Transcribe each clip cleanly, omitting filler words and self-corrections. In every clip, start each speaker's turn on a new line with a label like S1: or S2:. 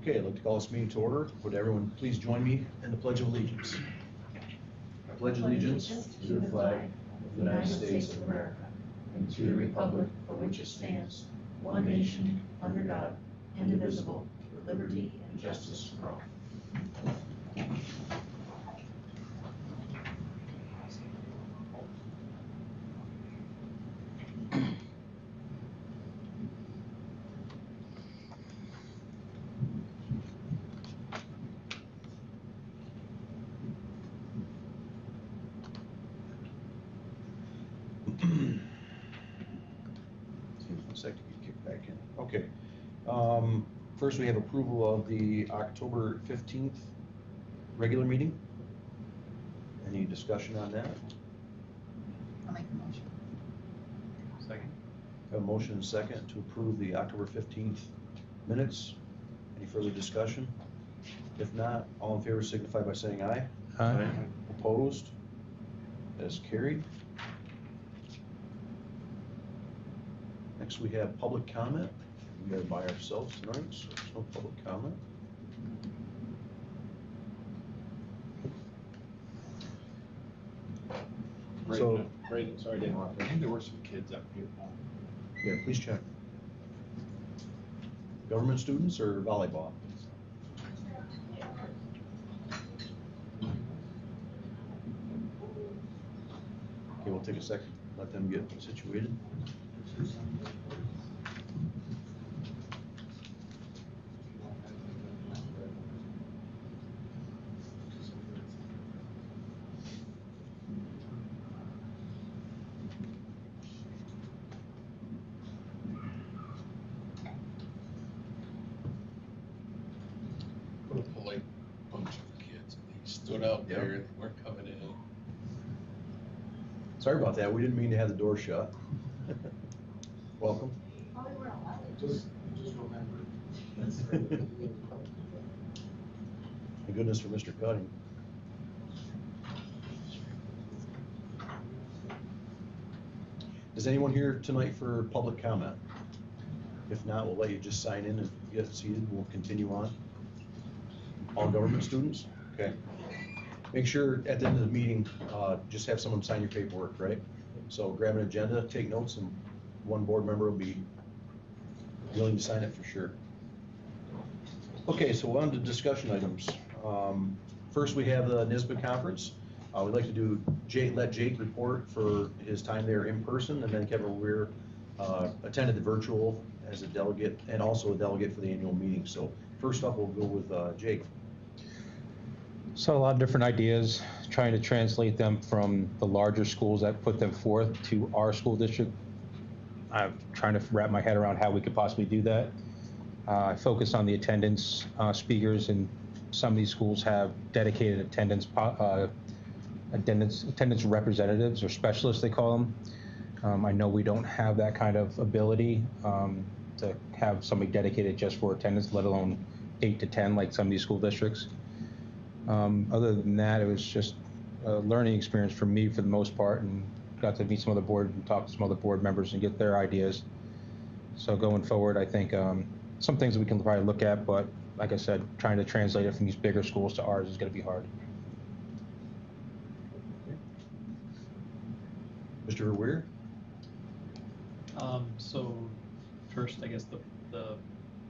S1: Okay, I'd like to call this meeting to order. Would everyone please join me in the Pledge of Allegiance? I pledge allegiance to the flag of the United States of America and to the republic for which it stands, one nation, under God, indivisible, with liberty and justice for all. One sec to get kicked back in. Okay. First, we have approval of the October 15th regular meeting. Any discussion on that?
S2: I'll make the motion.
S3: Second.
S1: Have a motion and second to approve the October 15th minutes. Any further discussion? If not, all in favor signify by saying aye.
S3: Aye.
S1: Opposed? That is carried. Next, we have public comment. We are by ourselves tonight, so there's no public comment.
S3: Sorry, I didn't want to. I think there were some kids up here.
S1: Yeah, please check. Government students or volleyball? Okay, we'll take a second, let them get situated.
S3: What a polite bunch of kids. They stood out there and weren't coming in.
S1: Sorry about that, we didn't mean to have the door shut. Welcome.
S4: Just remember.
S1: Thank goodness for Mr. Cutting. Is anyone here tonight for public comment? If not, we'll let you just sign in and get seated. We'll continue on. All government students? Okay. Make sure at the end of the meeting, just have someone sign your paperwork, right? So grab an agenda, take notes, and one board member will be willing to sign it for sure. Okay, so on to discussion items. First, we have the NISBA conference. We'd like to let Jake report for his time there in person, and then Kevin Weir attended the virtual as a delegate and also a delegate for the annual meeting. So first up, we'll go with Jake.
S5: So a lot of different ideas, trying to translate them from the larger schools that put them forth to our school district. I'm trying to wrap my head around how we could possibly do that. I focus on the attendance speakers, and some of these schools have dedicated attendance representatives or specialists, they call them. I know we don't have that kind of ability to have somebody dedicated just for attendance, let alone 8 to 10 like some of these school districts. Other than that, it was just a learning experience for me for the most part, and got to meet some of the board and talk to some other board members and get their ideas. So going forward, I think some things that we can probably look at, but like I said, trying to translate it from these bigger schools to ours is going to be hard.
S1: Mr. Weir?
S6: So first, I guess the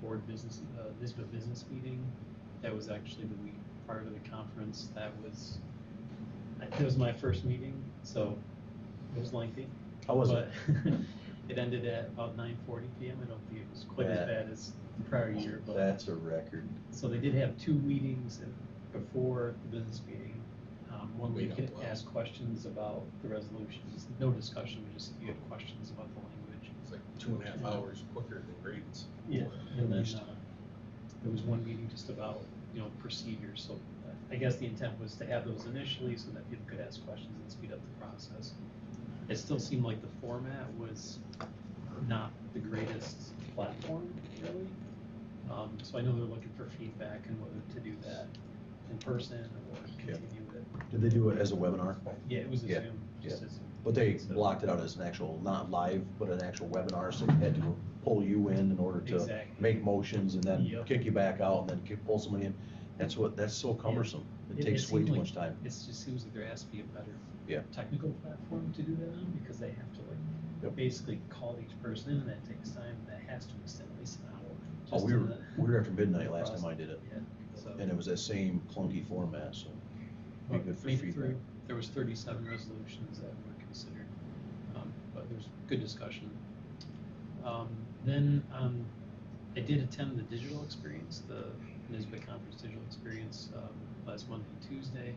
S6: board business, NISBA business meeting, that was actually the week prior to the conference. It was my first meeting, so it was lengthy.
S1: How was it?
S6: It ended at about 9:40 p.m. I don't think it was quite as bad as the prior year. But
S1: That's a record.
S6: So they did have 2 meetings before the business meeting. One we could ask questions about the resolutions. No discussion, just you had questions about the language.
S3: It's like 2.5 hours quicker than grades.
S6: Yeah, and then there was one meeting just about procedures. So I guess the intent was to have those initially so that people could ask questions and speed up the process. It still seemed like the format was not the greatest platform, really. So I know they're looking for feedback and whether to do that in person or continue it.
S1: Did they do it as a webinar?
S6: Yeah, it was a
S1: Yeah.
S6: Zoom. Just as
S1: But they blocked it out as an actual, not live, but an actual webinar, so you had to pull you in order to
S6: Exactly.
S1: make motions and then
S6: Yep.
S1: kick you back out and then pull somebody in. That's so cumbersome. It takes way
S6: seems
S1: too
S6: like-
S1: much time.
S6: It just seems like there has to be a better
S1: Yeah.
S6: technical platform to do that on, because they have to
S1: Yep.
S6: basically call each person in, and that takes time, that has to extend at least an hour.
S1: Oh,
S6: just
S1: we
S6: in
S1: were,
S6: the
S1: we were after midnight last time I did it,
S6: Yeah, so.
S1: and it was that same clunky format, so be
S6: But
S1: good for
S6: made it
S1: feedback.
S6: through. There was 37 resolutions that were considered, but there's good discussion. Then I did attend the digital experience, the NISBA conference digital experience last Monday and Tuesday.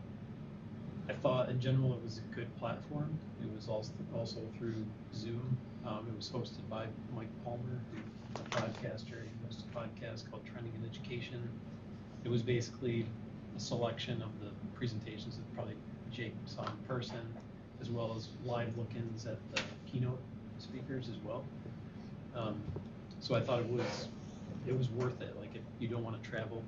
S6: I thought in general it was a good platform. It was also through Zoom. It was hosted by Mike Palmer, a podcaster. He hosts a podcast called Trending in Education. It was basically a selection of the presentations that probably Jake saw in person, as well as live look-ins at the keynote speakers as well. So I thought it was worth it. Like, if you don't want to travel,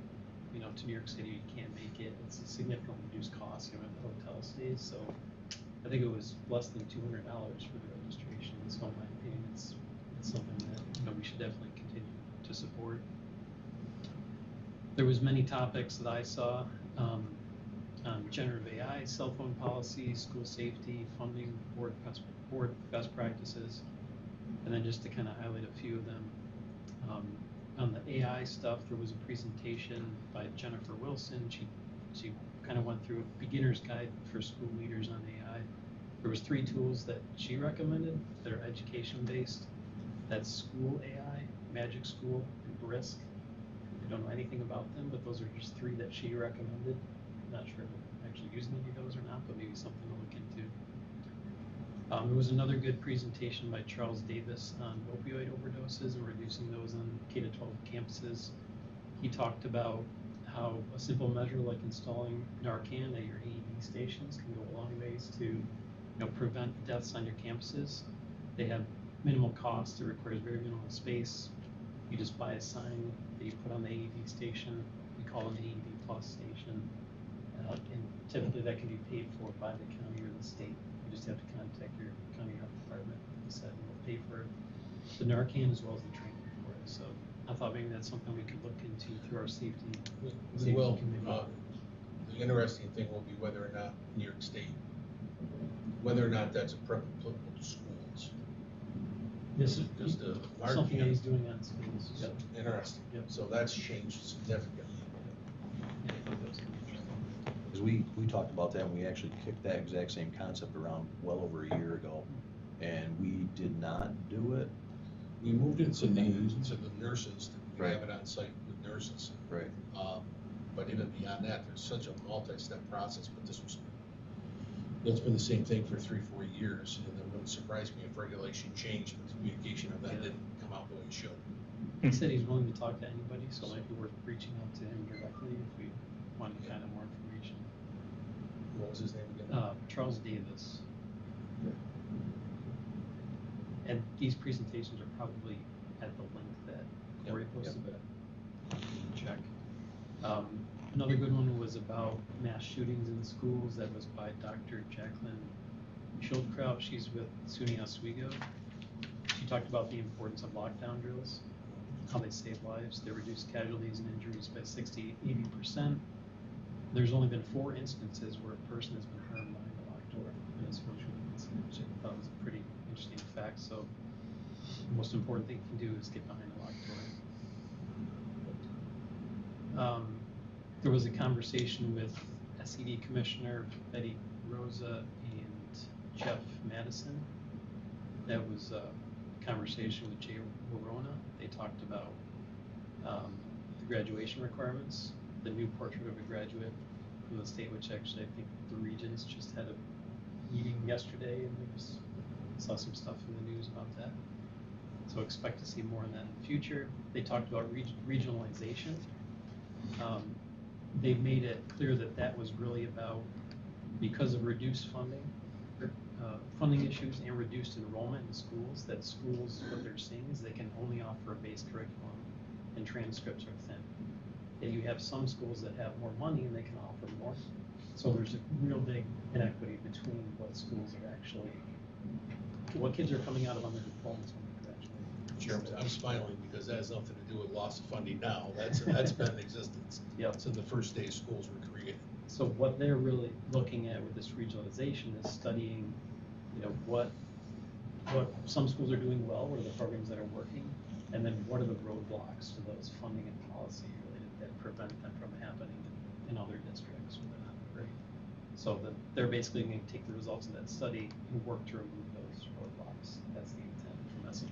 S6: to New York City, you can't make it. It's a significantly reduced cost, the hotel stays. So I think it was less than $200 for the registration. So in my opinion, it's something that we should definitely continue to support. There was many topics that I saw on generative AI, cell phone policy, school safety, funding, board best practices, and then just to kind of highlight a few of them. On the AI stuff, there was a presentation by Jennifer Wilson. She kind of went through a beginner's guide for school leaders on AI. There was 3 tools that she recommended that are education-based. That's School AI, Magic School, and Brisk. I don't know anything about them, but those are just 3 that she recommended. Not sure if I'm actually using any of those or not, but maybe something to look into. There was another good presentation by Charles Davis on opioid overdoses and reducing those on K-12 campuses. He talked about how a simple measure like installing Narcan at your AED stations can go a long ways to prevent deaths on your campuses. They have minimal cost. It requires very minimal space. You just buy a sign that you put on the AED station. We call it an AED plus station. And typically that can be paid for by the county or the state. You just have to contact your county health department and decide they'll pay for the Narcan as well as the training for it. So I thought maybe that's something we could look into through our safety.
S3: We will.
S6: committee.
S3: The interesting thing will be whether or not New York State, whether or not that's applicable to schools.
S6: This is
S3: Because the
S6: something that
S3: Narcan
S6: he's doing on schools.
S3: is
S6: Yep.
S3: interesting.
S6: Yep.
S3: So that's changed significantly.
S6: Yeah, I thought that was interesting.
S1: Because we talked about that, and we actually kicked that exact same concept around well over a year ago, and we did not do it.
S3: We moved it to the nurses, we
S1: Right.
S3: have it on site with nurses.
S1: Right.
S3: But even beyond that, there's such a multi-step process, but that's been the same thing for 3-4 years, and it wouldn't surprise me if regulation changed, but the communication of that
S6: Yeah.
S3: didn't come out the way it should.
S6: He said he's willing to talk to anybody, so it might be worth reaching out to him directly if we wanted kind of more information.
S3: What was his name again?
S6: Charles Davis. And these presentations are probably at the link that Corey posted, but check. Another good one was about mass shootings in schools. That was by Dr. Jacqueline Schildkraut. She's with SUNY Oswego. She talked about the importance of lockdown drills, how they save lives. They reduce casualties and injuries by 60-80%. There's only been 4 instances where a person has been harmed behind a locked door in a school shooting incident, which I thought was a pretty interesting fact. So the most important thing you can do is get behind a locked door. There was a conversation with SED Commissioner Betty Rosa and Jeff Madison. That was a conversation with Jay Warona. They talked about the graduation requirements, the new portrait of a graduate from the state, which actually I think the Regents just had a meeting yesterday, and we just saw some stuff in the news about that. So expect to see more on that in the future. They talked about regionalization. They made it clear that that was really about, because of reduced funding issues and reduced enrollment in schools, that schools, what they're seeing is they can only offer a base curriculum and transcripts are thin. And you have some schools that have more money and they can offer more. So there's a real big inequity between what schools are actually what kids are coming out of on their phones when they're graduating.
S3: Chairman, I'm smiling because that has nothing to do with loss of funding now. That's been in existence
S6: Yep.
S3: since the first day schools were created.
S6: So what they're really looking at with this regionalization is studying, what some schools are doing well, what are the programs that are working, and then what are the roadblocks to those funding and policy related that prevent them from happening in other districts where they're not great. So they're basically going to take the results of that study and work to remove those roadblocks. That's the intent from SED.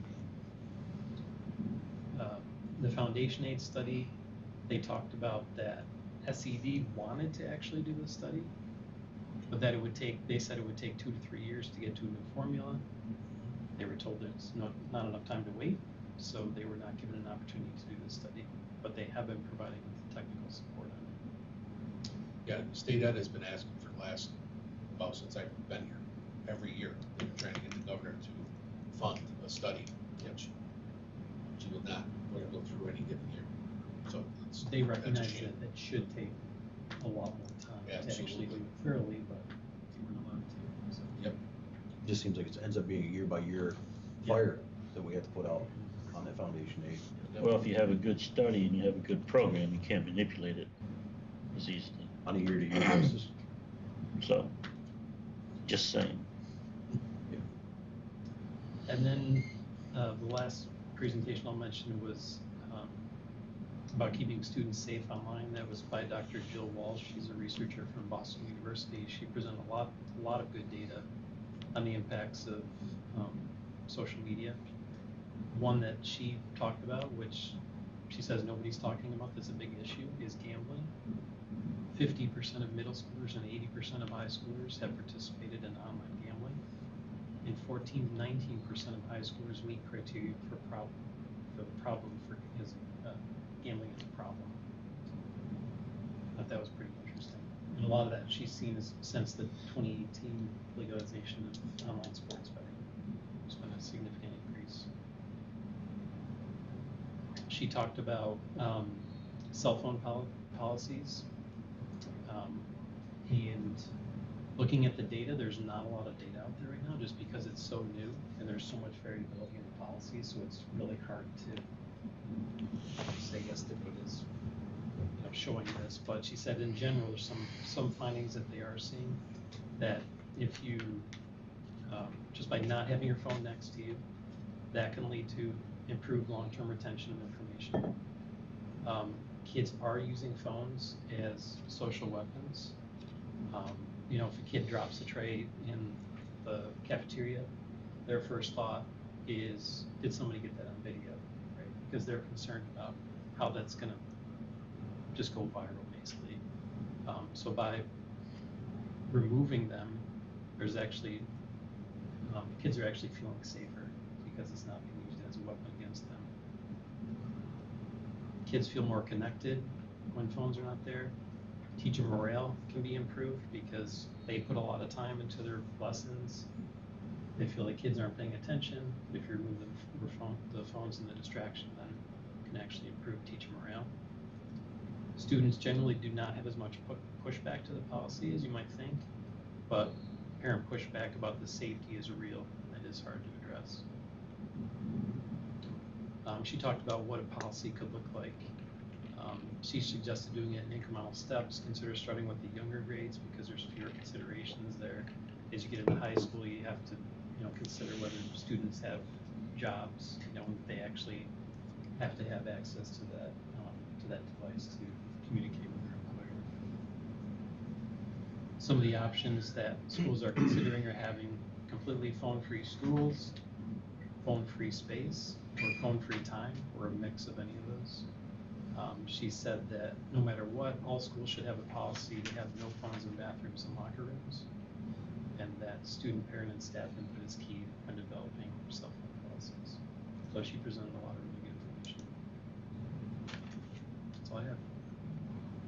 S6: The Foundation Aid study, they talked about that SED wanted to actually do this study, but that they said it would take 2 to 3 years to get to a new formula. They were told there's not enough time to wait, so they were not given an opportunity to do this study, but they have been providing technical support on it.
S3: Yeah, state ed has been asking for since I've been here, every year. They've been trying to get the governor to fund a study, which she will not go through any given year. So
S6: They
S3: that's a
S6: recognize
S3: shame.
S6: that it should take a lot more time to actually do
S3: Absolutely.
S6: it fairly, but they weren't allowed to. So.
S3: Yep.
S1: Just seems like it ends up being a year-by-year fire that we have to put out on that foundation aid.
S7: Well, if you have a good study and you have a good program, you can't manipulate it as easily.
S1: On a year-to-year basis.
S7: So, just saying.
S6: And then the last presentation I'll mention was about keeping students safe online. That was by Dr. Jill Walsh. She's a researcher from Boston University. She presented a lot of good data on the impacts of social media. One that she talked about, which she says nobody's talking about that's a big issue, is gambling. 50% of middle schoolers and 80% of high schoolers have participated in online gambling. And 14 to 19% of high schoolers meet criteria for gambling is a problem. I thought that was pretty interesting. And a lot of that she's seen is since the 2018 legalization of online sports betting. There's been a significant increase. She talked about cell phone policies. And looking at the data, there's not a lot of data out there right now just because it's so new and there's so much variability in the policies, so it's really hard to say yes, the data is showing this. But she said in general there's some findings that they are seeing that if you just by not having your phone next to you, that can lead to improved long-term retention of information. Kids are using phones as social weapons. If a kid drops a tray in the cafeteria, their first thought is, did somebody get that on video, right? Because they're concerned about how that's gonna just go viral, basically. So by removing them, there's actually, kids are actually feeling safer because it's not being used as a weapon against them. Kids feel more connected when phones are not there. Teacher morale can be improved because they put a lot of time into their lessons. They feel like kids aren't paying attention. If you remove the phones and the distraction, then it can actually improve teacher morale. Students generally do not have as much pushback to the policy as you might think, but parent pushback about the safety is real and it is hard to address. She talked about what a policy could look like. She suggested doing it in incremental steps. Consider starting with the younger grades because there's fewer considerations there. As you get into high school, you have to, consider whether students have jobs, and they actually have to have access to that device to communicate with their employer. Some of the options that schools are considering are having completely phone-free schools, phone-free space, or phone-free time, or a mix of any of those. She said that no matter what, all schools should have a policy to have no phones in bathrooms and locker rooms, and that student, parent, and staff input is key when developing cell phone policies. So she presented a lot of really good information. That's all I have.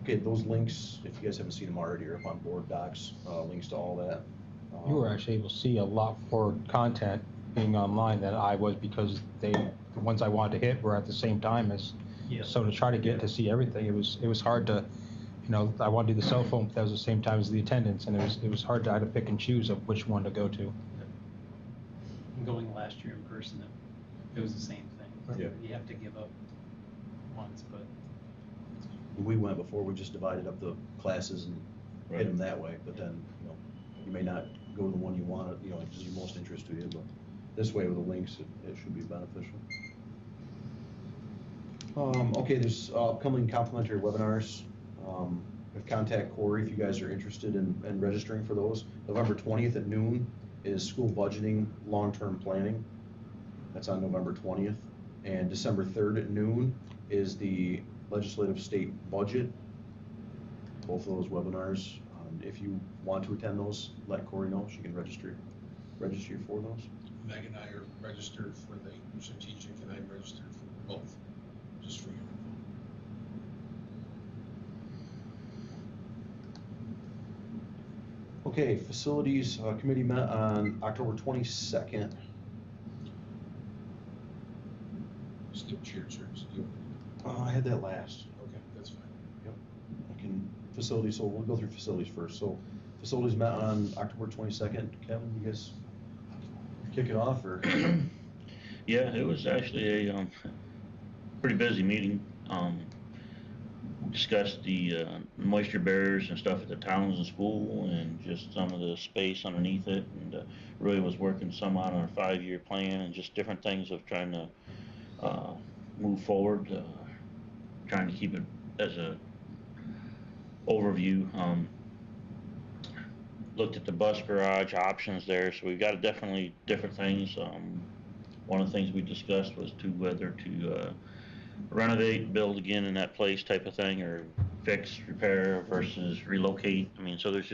S1: Okay, those links, if you guys haven't seen them already, are up on board docs, links to all that.
S5: You were actually able to see a lot more content being online than I was because the ones I wanted to hit were at the same time as.
S6: Yeah.
S5: So to try to get to see everything, it was hard to, I wanted to do the cell phone, but that was the same time as the attendance, and it was hard to, I had to pick and choose of which one to go to.
S6: And going last year in person, it was the same thing.
S1: Yeah.
S6: You have to give up once, but
S1: When we went before, we just divided up the classes and hit
S7: Right.
S1: them that way, but then, you know, you may not go to the one you want, you know, which is of most interest to you, but this way with the links, it should be beneficial. Okay, there's upcoming complimentary webinars. Contact Corey if you guys are interested in registering for those. November 20th at noon is school budgeting, long-term planning. That's on November 20th. And December 3rd at noon is the legislative state budget. Both of those webinars. If you want to attend those, let Corey know. She can register you for those.
S3: Meg and I are registered for the strategic, and I'm registered for both, just for your info.
S1: Okay, facilities committee met on October 22nd.
S3: Skip cheer chairs.
S1: I had that last.
S3: Okay, that's fine.
S1: Yep. Facilities, so we'll go through facilities first. So facilities met on October 22nd. Kevin, you guys kick it off or?
S7: Yeah, it was actually a pretty busy meeting. Discussed the moisture barriers and stuff at the Townsend School and just some of the space underneath it, and really was working some out on a 5-year plan and just different things of trying to move forward, trying to keep it as a overview. Looked at the bus garage options there, so we've got definitely different things. One of the things we discussed was whether to renovate, build again in that place type of thing, or fix, repair versus relocate. I mean, so there's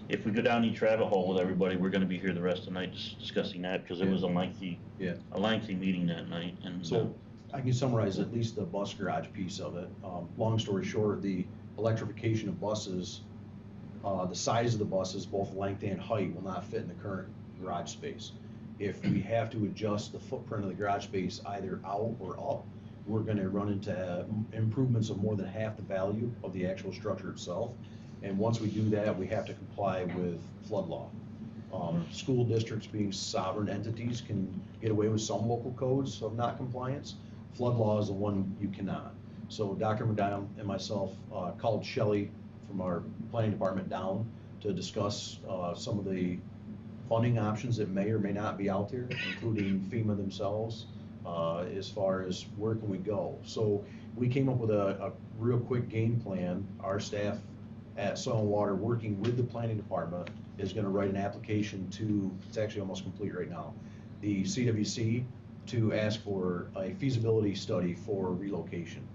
S7: if we go down each rabbit hole with everybody, we're going to be here the rest of the night discussing that, because it was a lengthy meeting that night. And
S1: So I can summarize at least the bus garage piece of it. Long story short, the electrification of buses, the size of the buses, both length and height, will not fit in the current garage space. If we have to adjust the footprint of the garage space either out or up, we're going to run into improvements of more than half the value of the actual structure itself. And once we do that, we have to comply with flood law. School districts, being sovereign entities, can get away with some local codes of not compliance. Flood law is the one you cannot. So Dr. McDonald and myself called Shelley from our planning department down to discuss some of the funding options that may or may not be out there, including FEMA themselves, as far as where can we go. So we came up with a real quick game plan. Our staff at Soil and Water, working with the planning department, is going to write an application to, it's actually almost complete right now, the CWC, to ask for a feasibility study for relocation.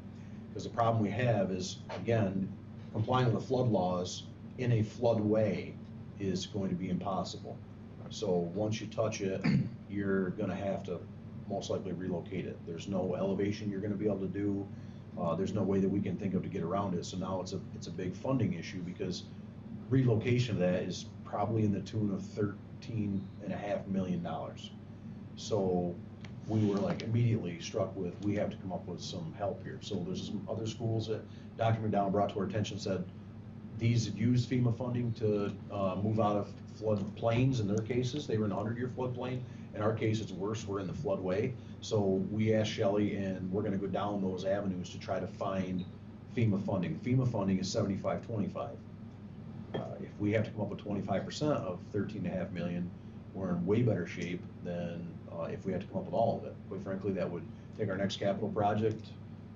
S1: Because the problem we have is, again, complying with the flood laws in a floodway is going to be impossible. So once you touch it, you're gonna have to most likely relocate it. There's no elevation you're gonna be able to do. There's no way that we can think of to get around it. So now it's a big funding issue, because relocation of that is probably in the tune of $13.5 million. So we were like immediately struck with, we have to come up with some help here. So there's some other schools that Dr. McDowell brought to our attention, said these use FEMA funding to move out of flood plains. In their cases, they were in a 100-year floodplain. In our case, it's worse, we're in the floodway. So we asked Shelley, and we're gonna go down those avenues to try to find FEMA funding. FEMA funding is 75-25. If we have to come up with 25% of $13.5 million, we're in way better shape than if we had to come up with all of it. Quite frankly, that would take our next capital project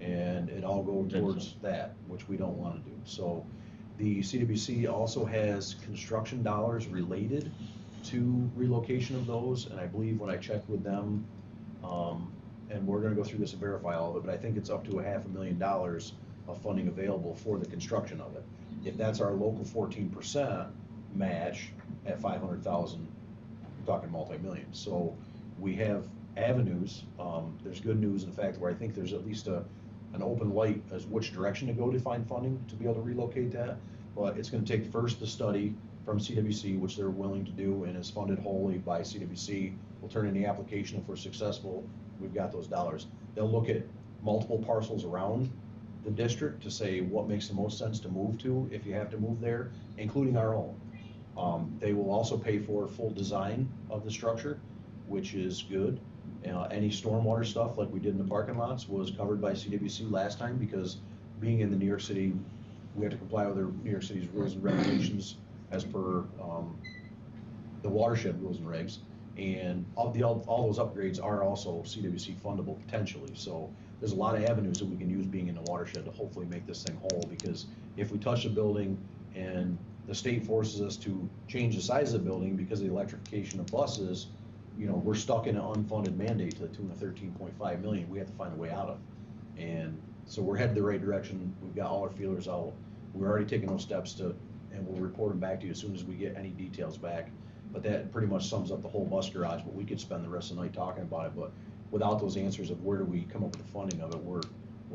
S1: and it all go towards that, which we don't want to do. So the CWC also has construction dollars related to relocation of those, and I believe when I checked with them, and we're gonna go through this and verify all of it, but I think it's up to $500,000 of funding available for the construction of it. If that's our local 14% match at 500,000, we're talking multi-million. So we have avenues. There's good news in the fact where I think there's at least an open light as which direction to go to find funding to be able to relocate that. But it's going to take first the study from CWC, which they're willing to do and is funded wholly by CWC. We'll turn in the application. If we're successful, we've got those dollars. They'll look at multiple parcels around the district to say what makes the most sense to move to if you have to move there, including our own. They will also pay for full design of the structure, which is good. Any stormwater stuff like we did in the parking lots was covered by CWC last time, because being in the New York City, we have to comply with New York City's rules and regulations as per the watershed rules and regs. And all those upgrades are also CWC fundable potentially. So there's a lot of avenues that we can use being in the watershed to hopefully make this thing whole, because if we touch a building and the state forces us to change the size of the building because of the electrification of buses, you know, we're stuck in an unfunded mandate to the tune of 13.5 million. We have to find a way out of. And so we're headed the right direction. We've got all our feelers out. We're already taking those steps and we'll report them back to you as soon as we get any details back. But that pretty much sums up the whole bus garage, but we could spend the rest of the night talking about it. But without those answers of where do we come up with the funding of it, we're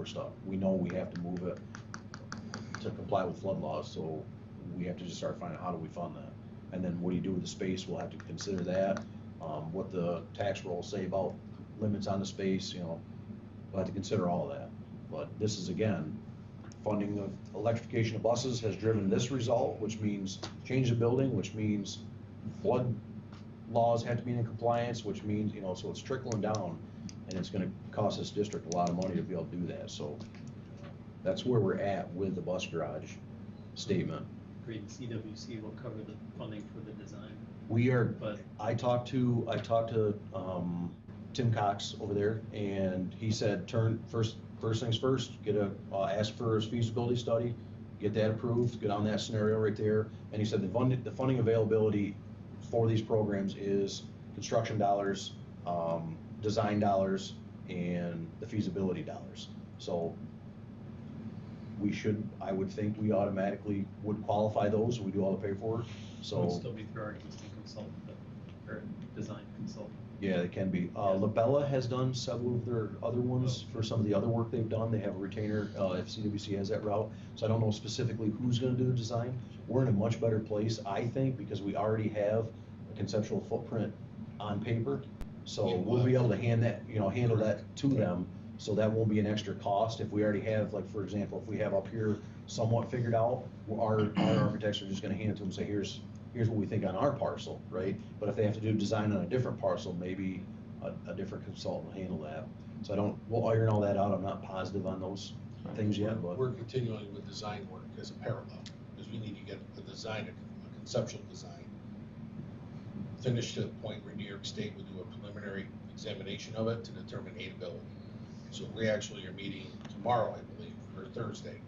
S1: stuck. We know we have to move it to comply with flood laws, so we have to just start finding out how do we fund that. And then what do you do with the space? We'll have to consider that. What the tax rolls say about limits on the space, you know, we'll have to consider all of that. But this is, again, funding of electrification of buses has driven this result, which means change the building, which means flood laws have to be in compliance, which means, you know, so it's trickling down, and it's gonna cost this district a lot of money to be able to do that. So that's where we're at with the bus garage statement.
S6: Great, CWC will cover the funding for the design.
S1: We are,
S6: But
S1: I talked to Tim Cox over there, and he said, first things first, ask for his feasibility study, get that approved, get on that scenario right there. And he said the funding availability for these programs is construction dollars, design dollars, and the feasibility dollars. So I would think we automatically would qualify those, we do all the paperwork,
S6: it would
S1: so.
S6: still be through our existing consultant, or design consultant.
S1: Yeah, they can be. Labella has done several of their other ones for some of the other work they've done. They have a retainer, if CWC has that route. So I don't know specifically who's gonna do the design. We're in a much better place, I think, because we already have a conceptual footprint on paper. So we'll be able to handle that to them. So that won't be an extra cost. If we already have, like, for example, if we have up here somewhat figured out, our architects are just gonna hand it to them and say, here's what we think on our parcel, right? But if they have to do design on a different parcel, maybe a different consultant will handle that. So we'll iron all that out. I'm not positive on those things yet, but.
S3: We're continuing with design work as a parallel, because we need to get a conceptual design, finished to the point where New York State would do a preliminary examination of it to determine aidability. So we actually are meeting tomorrow, I believe, or Thursday,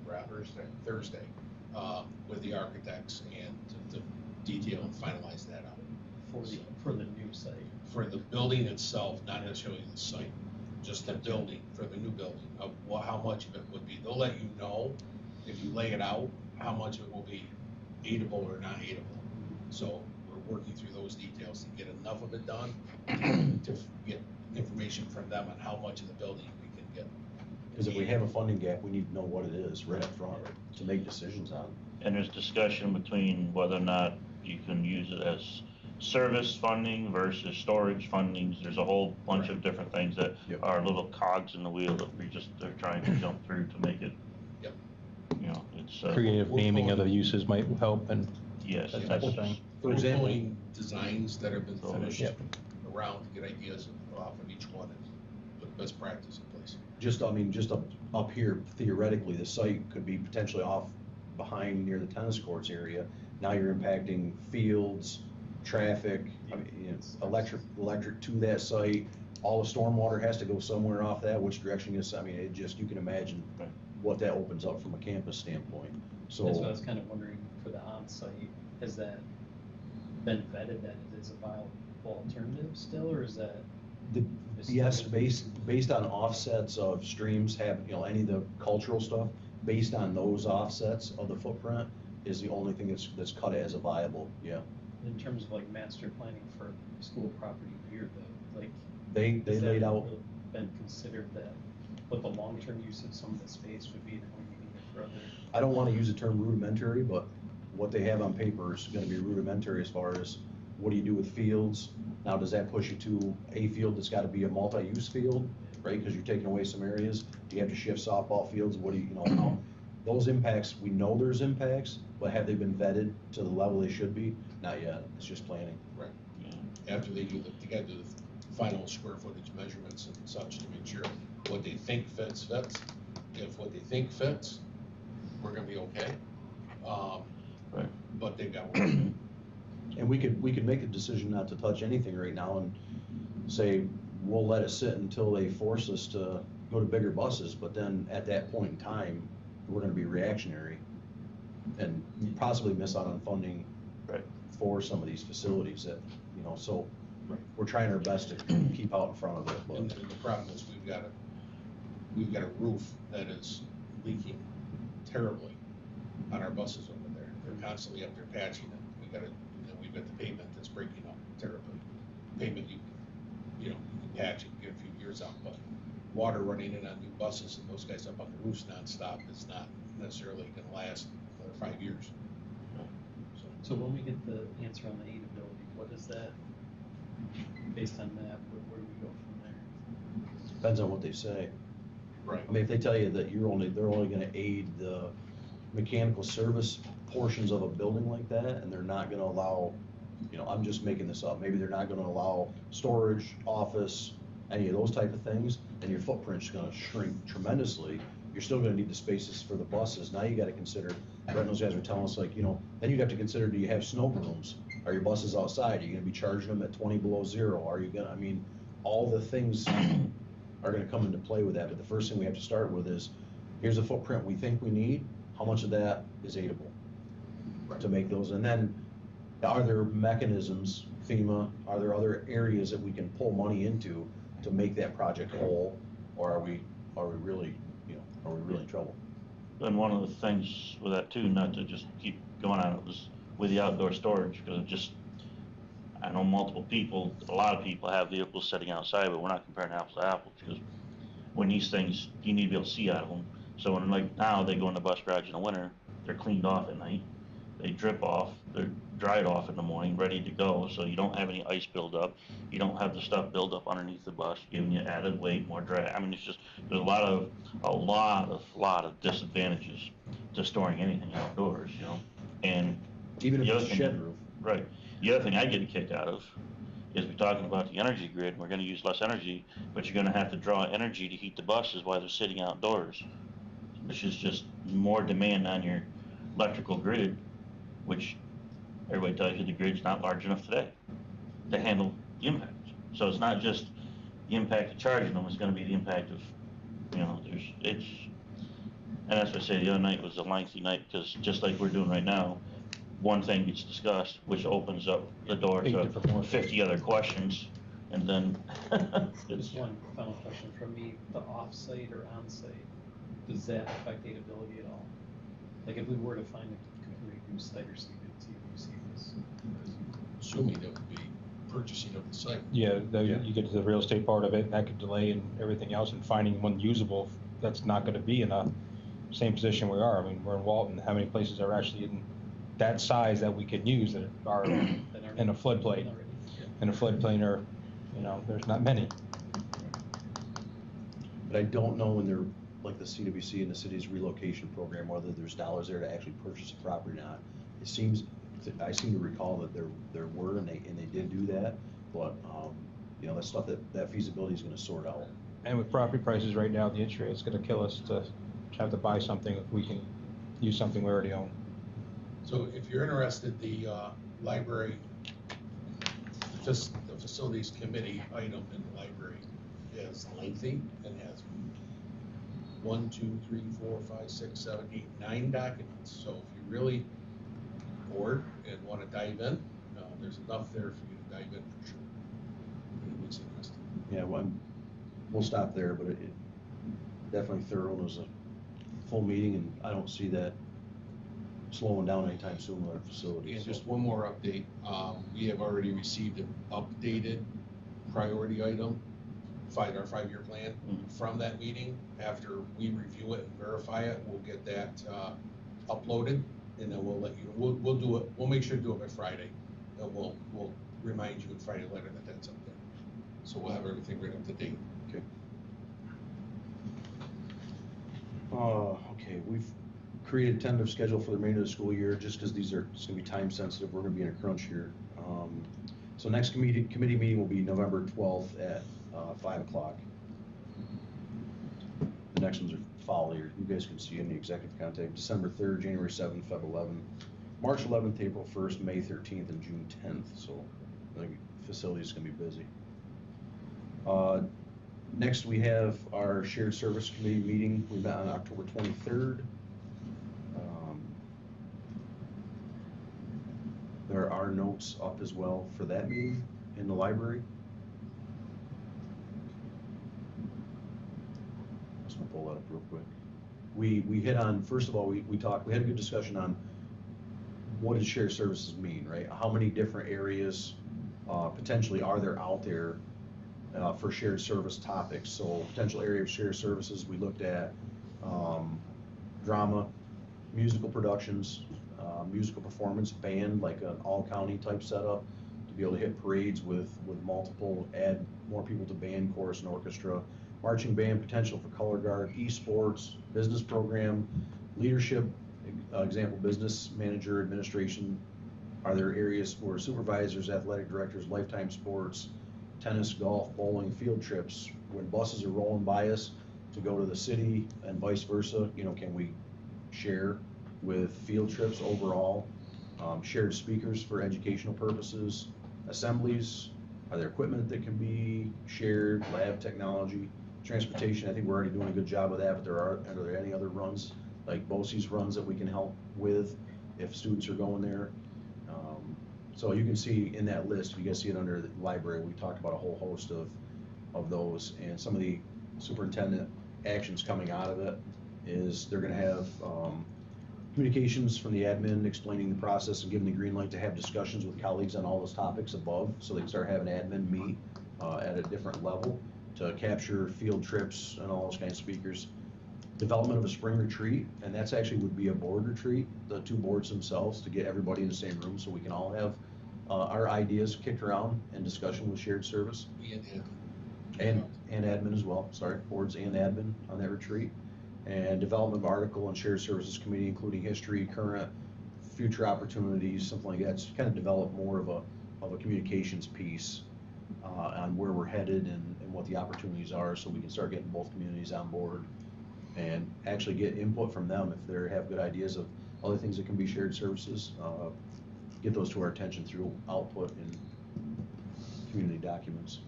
S3: with the architects and to detail and finalize that out.
S6: For the new site.
S3: For the building itself, not necessarily the site, just the building, for the new building, of how much of it would be. They'll let you know, if you lay it out, how much of it will be aidable or not aidable. So we're working through those details to get enough of it done, to get information from them on how much of the building we can get.
S1: Because if we have a funding gap, we need to know what it is right up front to make decisions on.
S7: And there's discussion between whether or not you can use it as service funding versus storage fundings. There's a whole bunch of different things that
S1: Yep.
S7: are little cogs in the wheel that they're trying to jump through to make it,
S3: Yep.
S7: you know, it's.
S5: Creative naming of the uses might help, and
S7: Yes.
S5: that type of thing.
S1: For example.
S3: Pulling designs that have been finished
S5: Yep.
S3: around to get ideas off of each one and put best practice in place.
S1: Just up here, theoretically, the site could be potentially off behind near the tennis courts area. Now you're impacting fields, traffic, electric to that site. All the stormwater has to go somewhere off that, which direction is, you can imagine what that opens up from a campus standpoint. So.
S6: That's what I was kind of wondering for the on-site, has that been vetted that it is a viable alternative still, or is that?
S1: Yes, based on offsets of streams, any of the cultural stuff, based on those offsets of the footprint is the only thing that's cut as a viable, yeah.
S6: In terms of like master planning for school property here, though, like.
S1: They
S6: has that
S1: laid out.
S6: really been considered that what the long-term use of some of the space would be, and how you need it for other.
S1: I don't want to use the term rudimentary, but what they have on paper is going to be rudimentary as far as what do you do with fields? Now, does that push you to a field that's got to be a multi-use field, right? Because you're taking away some areas. Do you have to shift softball fields? What do you those impacts, we know there's impacts, but have they been vetted to the level they should be? Not yet, it's just planning.
S3: Right. After they gotta do the final square footage measurements and such to make sure what they think fits. If what they think fits, we're gonna be okay.
S7: Right.
S3: But they've got work.
S1: And we could make a decision not to touch anything right now and say, we'll let it sit until they force us to go to bigger buses, but then at that point in time, we're gonna be reactionary and possibly miss out on funding
S7: Right.
S1: for some of these facilities that, you know, so we're trying our best to keep out in front of it,
S3: And
S1: but
S3: the problem is we've got a roof that is leaking terribly on our buses over there. They're constantly up there patching it. We've got the pavement that's breaking up terribly. Pavement, you know, you can patch it, get a few years out, but water running in on new buses and those guys up on the roofs nonstop is not necessarily gonna last another 5 years.
S6: So when we get the answer on the aidability, what is that? Based on that, where do we go from there?
S1: depends on what they say.
S3: Right.
S1: I mean, if they tell you that they're only gonna aid the mechanical service portions of a building like that, and they're not gonna allow, you know, I'm just making this up, maybe they're not gonna allow storage, office, any of those type of things, then your footprint's gonna shrink tremendously. You're still gonna need the spaces for the buses. Now you gotta consider, Brett and those guys were telling us, like, you know, then you'd have to consider, do you have snow rooms? Are your buses outside? Are you gonna be charging them at 20 below zero? Are you gonna, I mean, all the things are gonna come into play with that, but the first thing we have to start with is, here's a footprint we think we need, how much of that is aidable? To make those, and then, are there mechanisms, FEMA, are there other areas that we can pull money into to make that project whole? Or are we really, you know, are we really in trouble?
S7: And one of the things with that too, not to just keep going on it, was with the outdoor storage, because it just, I know multiple people, a lot of people have vehicles sitting outside, but we're not comparing apples to apples, because when these things, you need to be able to see out of them. So when, like now, they go in the bus garage in the winter, they're cleaned off at night, they drip off, they're dried off in the morning, ready to go, so you don't have any ice buildup, you don't have the stuff build up underneath the bus, giving you added weight, more drag. I mean, it's just, there's a lot of disadvantages to storing anything outdoors, you know? And
S1: Even if
S7: the
S1: it's
S7: other
S1: a
S7: thing,
S1: shed roof.
S7: right, the other thing I get a kick out of is we're talking about the energy grid, we're gonna use less energy, but you're gonna have to draw energy to heat the buses while they're sitting outdoors, which is just more demand on your electrical grid, which everybody tells you the grid's not large enough today to handle the impact. So it's not just the impact of charging them, it's gonna be the impact of, you know, and that's what I say, the other night was a lengthy night, because just like we're doing right now, one thing gets discussed, which opens up the door
S5: 8
S7: to
S5: different more
S7: 50 other questions, and then it's,
S6: Just one final question from me, the off-site or on-site, does that affect aidability at all? Like if we were to find a completely new site or CBC this,
S3: Assuming that would be purchasing of the site.
S5: Yeah, you get to the real estate part of it, and that could delay and everything else, and finding one usable that's not gonna be in a same position we are. I mean, we're in Walton, how many places are actually in that size that we can use that are in a floodplain? In a floodplain, or, you know, there's not many.
S1: But I don't know when they're, like the CWC and the city's relocation program, whether there's dollars there to actually purchase a property or not. It seems, I seem to recall that there were, and they did do that, but, you know, that's stuff that feasibility is gonna sort out.
S5: And with property prices right now, the interest rate is gonna kill us to have to buy something if we can use something we already own.
S3: So if you're interested, the library, the facilities committee item in the library is lengthy and has 1, 2, 3, 4, 5, 6, 7, 8, 9 documents. So if you're really bored and want to dive in, there's enough there for you to dive in for sure. If it looks interesting.
S1: Yeah, well, we'll stop there, but it definitely thorough. It was a full meeting, and I don't see that slowing down anytime soon with our facilities.
S3: And just one more update, we have already received an updated priority item, our 5-year plan from that meeting. After we review it and verify it, we'll get that uploaded, and then we'll let you, we'll do it, we'll make sure to do it by Friday, and we'll remind you in Friday letter that that's up there. So we'll have everything right up to date.
S1: Okay. Okay, create a tentative schedule for the remainder of the school year, just because these are, it's gonna be time sensitive, we're gonna be in a crunch here. So next committee meeting will be November 12th at 5 o'clock. The next ones are following, you guys can see in the executive contact, December 3rd, January 7th, Feb 11th, March 11th, April 1st, May 13th, and June 10th, so I think facility's gonna be busy. Next, we have our shared service committee meeting. We met on October 23rd. There are notes up as well for that meeting in the library. Just gonna pull that up real quick. We hit on, first of all, we had a good discussion on what does shared services mean, right? How many different areas potentially are there out there for shared service topics? So potential area of shared services, we looked at drama, musical productions, musical performance, band, like an all-county type setup, to be able to hit parades with multiple, add more people to band, chorus, and orchestra, marching band, potential for color guard, esports, business program, leadership, example, business manager, administration. Are there areas for supervisors, athletic directors, lifetime sports, tennis, golf, bowling, field trips, when buses are rolling by us to go to the city and vice versa, can we share with field trips overall, shared speakers for educational purposes, assemblies, are there equipment that can be shared, lab technology, transportation? I think we're already doing a good job of that, but are there any other runs, like BOCES runs, that we can help with if students are going there? So you can see in that list, if you guys see it under the library, we talked about a whole host of those, and some of the superintendent actions coming out of it is they're gonna have communications from the admin explaining the process and giving the green light to have discussions with colleagues on all those topics above, so they can start having admin meet at a different level to capture field trips and all those kinds of speakers. Development of a spring retreat, and that's actually would be a board retreat, the two boards themselves, to get everybody in the same room so we can all have our ideas kicked around and discussion with shared service. And admin as well, sorry, boards and admin on that retreat. And development of article and shared services committee, including history, current, future opportunities, something like that, to kind of develop more of a communications piece on where we're headed and what the opportunities are, so we can start getting both communities on board and actually get input from them if they have good ideas of other things that can be shared services. Get those to our attention through output and community documents.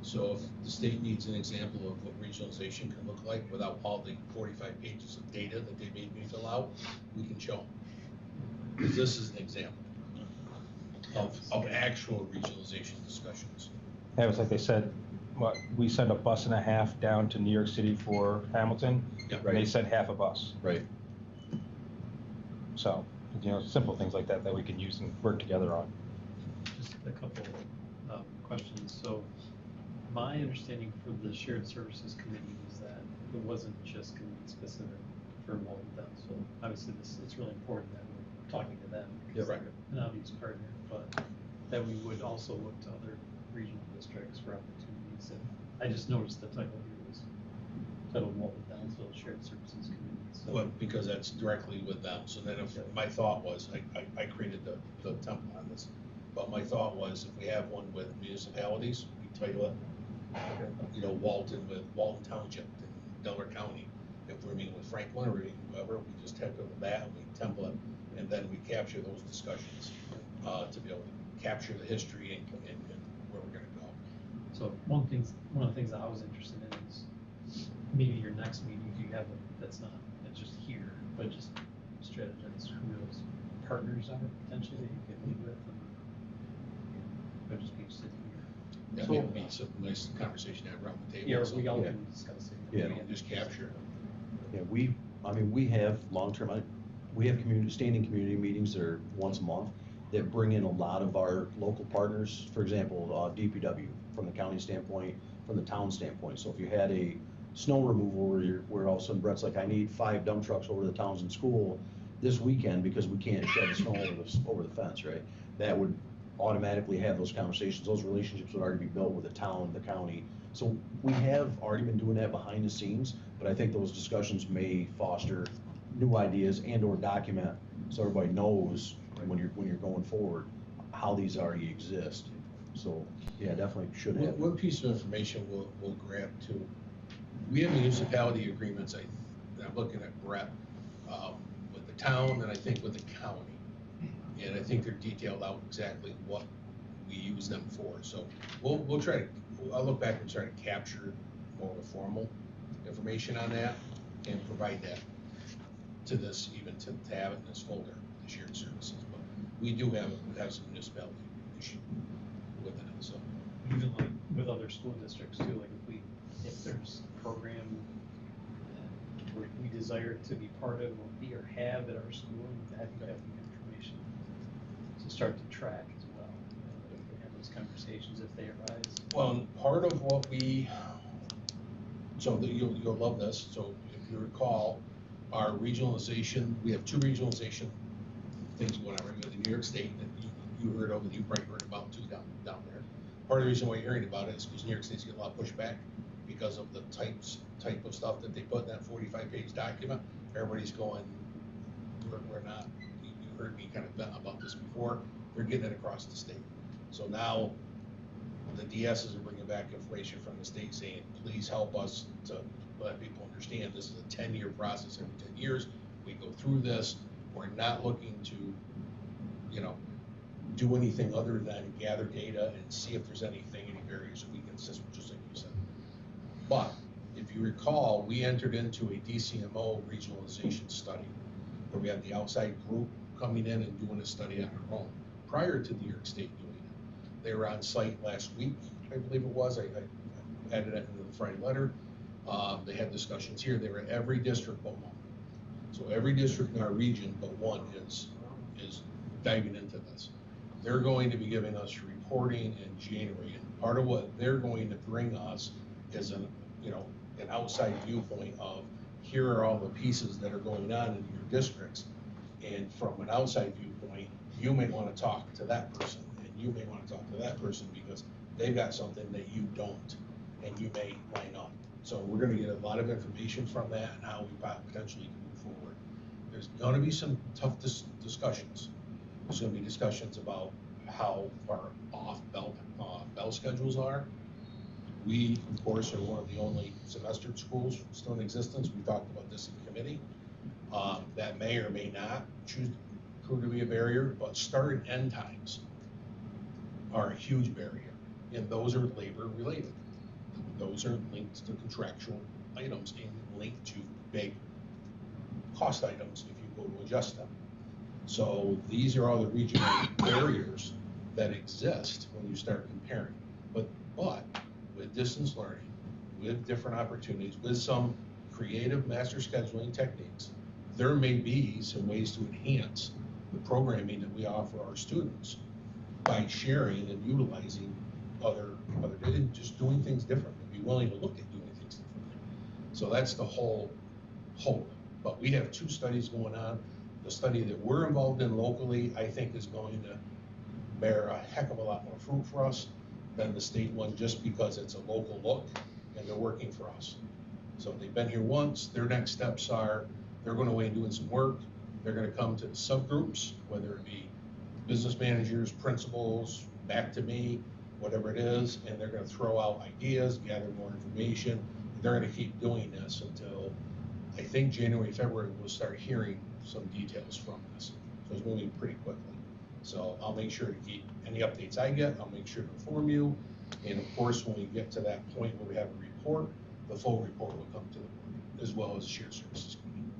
S3: So if the state needs an example of what regionalization can look like without all the 45 pages of data that they made me fill out, we can show them. Because this is an example of actual regionalization discussions.
S5: Yeah, it was like they said, we sent a bus and a half down to New York City for Hamilton,
S3: Yeah,
S5: and they sent half a bus.
S1: Right.
S5: So, simple things like that we can use and work together on.
S6: Just a couple questions. So my understanding for the shared services committee was that it wasn't just going to be specific for Walton. So obviously it's really important that we're talking to them because
S3: right.
S6: they're an obvious partner, but that we would also look to other regional districts for opportunities. And I just noticed the title here was titled Walton Downsville Shared Services Committee. So
S3: Well, because that's directly with them. So then if my thought was, I created the template on this, but my thought was if we have one with municipalities, we title it, Walton with Walton Township in Delaware County. If we're meeting with Franklin or we're meeting with whoever, we just type it with that, we template, and then we capture those discussions to be able to capture the history and where we're gonna go.
S6: So one of the things that I was interested in is maybe your next meeting, if you have that's not, it's just here, but just strategize who those partners are potentially that you can meet with, and I'd just be interested to hear.
S3: That may be some nice conversation to have around the table.
S6: Yeah,
S3: so
S6: we all
S1: yeah.
S6: can discuss it.
S1: Yeah.
S3: we can just capture.
S1: Yeah, we have long-term, we have standing community meetings that are once a month that bring in a lot of our local partners. For example, DPW from the county standpoint, from the town standpoint. So if you had a snow removal where all of a sudden Brett's like, I need 5 dump trucks over to the Townsend school this weekend because we can't shed the snow over the fence, right? That would automatically have those conversations. Those relationships would already be built with the town, the county. So we have already been doing that behind the scenes, but I think those discussions may foster new ideas and or document so everybody knows when you're going forward, how these already exist. So, yeah, definitely should have.
S3: One piece of information we'll grab too. We have municipality agreements, I'm looking at Brett, with the town and I think with the county. And I think they're detailed out exactly what we use them for. So we'll try to, I'll look back and try to capture more of a formal information on that and provide that to this, even to have it in this folder, the shared services. But we do have some municipality issue with it, so.
S6: Even like with other school districts too, like if there's a program that we desire to be part of or be or have at our school, that you have the information to start to track as well. If we have those conversations, if they arise.
S3: Well, part of what you'll love this, so if you recall, our regionalization, we have two regionalization things going on, right? We have the New York State that you heard of, and you probably heard about too down there. Part of the reason why you're hearing about it is because New York State's getting a lot of pushback because of the type of stuff that they put in that 45-page document. Everybody's going, we're not, you heard me kind of vent about this before, they're getting it across the state. So now the DSs are bringing back information from the state saying, please help us to let people understand this is a 10-year process. Every 10 years, we go through this. We're not looking to, do anything other than gather data and see if there's any barriers that we can assist, just like you said. But if you recall, we entered into a DCMO regionalization study where we had the outside group coming in and doing a study on their own prior to New York State doing it. They were on site last week, I believe it was. I added it into the Friday letter. They had discussions here. They were at every district but one. So every district in our region but one is diving into this. They're going to be giving us reporting in January, and part of what they're going to bring us is an outside viewpoint of here are all the pieces that are going on in your districts, and from an outside viewpoint, you may want to talk to that person, and you may want to talk to that person because they've got something that you don't, and you may line up. So we're going to get a lot of information from that and how we potentially can move forward. There's going to be some tough discussions. There's going to be discussions about how far off bell schedules are. We, of course, are one of the only semestered schools still in existence. We talked about this in committee. That may or may not prove to be a barrier, but start and end times are a huge barrier, and those are labor related. Those are linked to contractual items and linked to big cost items if you go to adjust them. So these are all the regional barriers that exist when you start comparing. But with distance learning, with different opportunities, with some creative master scheduling techniques, there may be some ways to enhance the programming that we offer our students by sharing and utilizing other and just doing things differently. Be willing to look at doing things differently. So that's the whole hope. But we have two studies going on. The study that we're involved in locally, I think, is going to bear a heck of a lot more fruit for us than the state one, just because it's a local look and they're working for us. So they've been here once. Their next steps are they're going away and doing some work. They're going to come to the subgroups, whether it be business managers, principals, back to me, whatever it is, and they're going to throw out ideas, gather more information. They're going to keep doing this until I think January, February, we'll start hearing some details from this. So it's moving pretty quickly. So I'll make sure to keep any updates I get, I'll make sure to inform you. And of course, when we get to that point where we have a report, the full report will come to the board, as well as the shared services committee.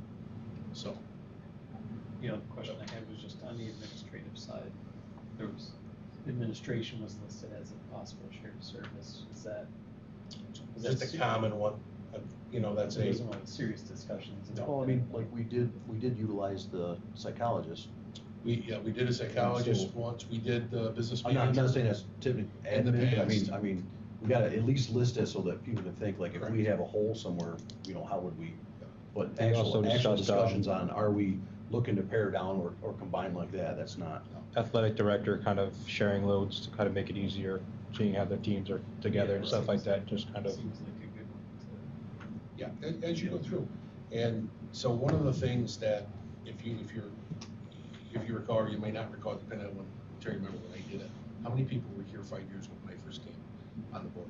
S3: So.
S6: The question I had was just on the administrative side. There was, administration was listed as a possible shared service. Is that
S3: Just a common one, that's
S6: It wasn't like serious discussions.
S1: Well, I mean, like we did utilize the psychologist.
S3: We did a psychologist once, we did the business
S1: I'm
S3: manager.
S1: not saying that's typically
S3: In the
S1: admin,
S3: past.
S1: I mean, we gotta at least list it so that people can think, like, if we
S3: Correct.
S1: have a hole somewhere, how would we? But
S5: We also
S1: actual
S5: discussed,
S1: discussions on, are we looking to pare down or combine like that, that's not.
S5: Athletic director kind of sharing loads to kind of make it easier, seeing how the teams are together and stuff like that, just kind of.
S6: Seems like a good one
S3: Yeah, as you go through. And so one of the things that, if you recall, or you may not recall, depending on when, I'm trying to remember when I did it, how many people were here 5 years ago when I first came on the board?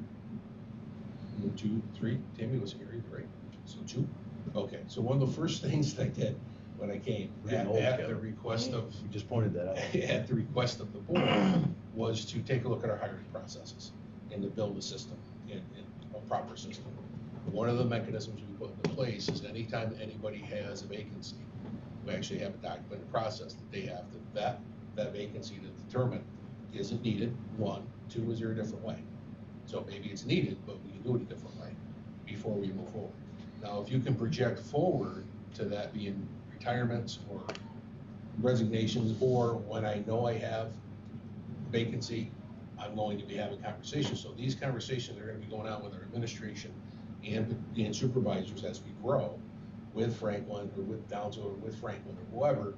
S3: 2, 3, Tammy was here, right? So 2? Okay, so one of the first things that I did when I came,
S1: We're getting old,
S3: at the
S1: Kevin.
S3: request of,
S1: You just pointed that out.
S3: at the request of the board, was to take a look at our hiring processes and to build a system, in a proper system. One of the mechanisms we put into place is anytime anybody has a vacancy, we actually have a documented process that they have to vet that vacancy to determine, is it needed, 1, 2, is there a different way? So maybe it's needed, but we can do it a different way before we move forward. Now, if you can project forward to that being retirements or resignations, or when I know I have vacancy, I'm going to be having conversations. So these conversations are gonna be going on with our administration and supervisors as we grow with Franklin or with Downsville or with Franklin or whoever.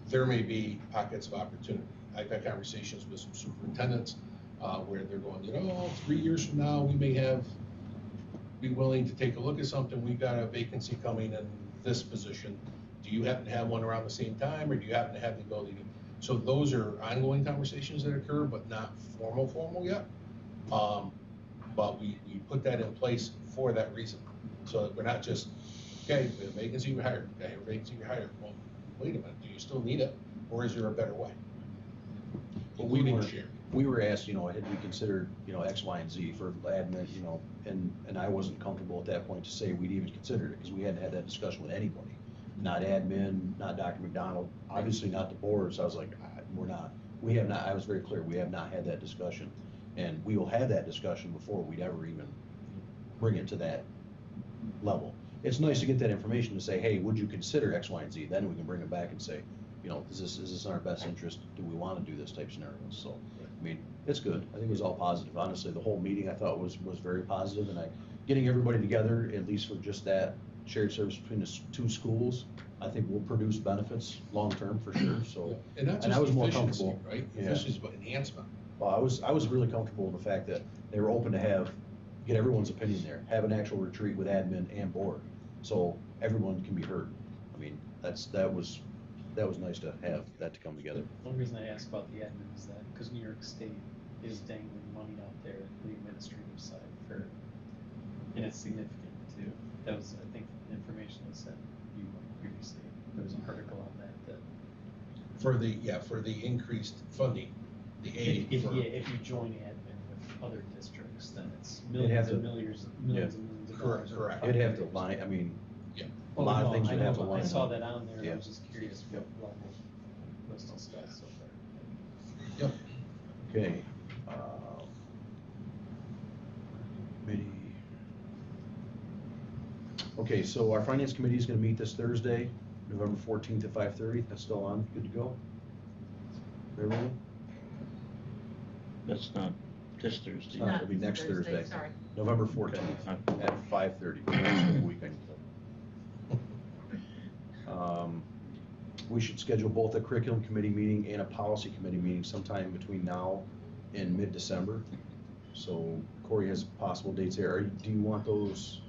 S3: There may be pockets of opportunity. I've had conversations with some superintendents where they're going, 3 years from now, we may be willing to take a look at something. We've got a vacancy coming in this position. Do you happen to have one around the same time, or do you happen to have the ability to? So those are ongoing conversations that occur, but not formal yet. But we put that in place for that reason. So that we're not just, okay, we have a vacancy, we hire. Okay, a vacancy, we hire. Well, wait a minute, do you still need it, or is there a better way?
S1: Well, we
S3: Including
S1: were,
S3: sharing.
S1: we were asked, had we considered, X, Y, and Z for admin, and I wasn't comfortable at that point to say we'd even considered it, because we hadn't had that discussion with anybody. Not admin, not Dr. McDonald, obviously not the board, so I was like, we have not, I was very clear, we have not had that discussion. And we will have that discussion before we'd ever even bring it to that level. It's nice to get that information to say, hey, would you consider X, Y, and Z? Then we can bring it back and say, is this in our best interest? Do we want to do this type of scenario? So, I mean, it's good. I think it was all positive. Honestly, the whole meeting I thought was very positive, and getting everybody together, at least for just that shared service between the 2 schools, I think will produce benefits long-term for sure, so.
S3: And not
S1: I
S3: just
S1: was more
S3: efficiency,
S1: comfortable.
S3: right?
S1: Yeah.
S3: Efficiency, but enhancement.
S1: Well, I was really comfortable in the fact that they were open to get everyone's opinion there, have an actual retreat with admin and board, so everyone can be heard. I mean, that was nice to have that to come together.
S6: One reason I asked about the admin is that, because New York State is dangling money out there for the administrative side and it's significant too. That was, I think, information that said you previously, there was an article on that.
S3: For the increased funding, the aid
S6: If
S3: for.
S6: you join admin with other districts, then it's
S1: They'd have
S6: millions and
S1: to-
S6: millions of
S3: Correct,
S6: dollars.
S3: correct.
S1: It'd have to line, I mean,
S3: Yeah.
S1: a lot of things
S6: I
S1: would have to
S6: know,
S1: line
S6: I
S1: up.
S6: saw that on there, and I
S1: Yeah.
S6: was just curious what
S1: Yep.
S6: level was discussed so far.
S3: Yep.
S1: Okay. Committee. Okay, so our finance committee is gonna meet this Thursday, November 14th at 5:30. That's still on, good to go? Everyone?
S7: That's not this Thursday.
S1: Not- it'll be next Thursday.
S2: Sorry.
S1: November 14th at 5:30. Next week I can tell. We should schedule both a curriculum committee meeting and a policy committee meeting sometime between now and mid-December. So Corey has possible dates there. Do you want those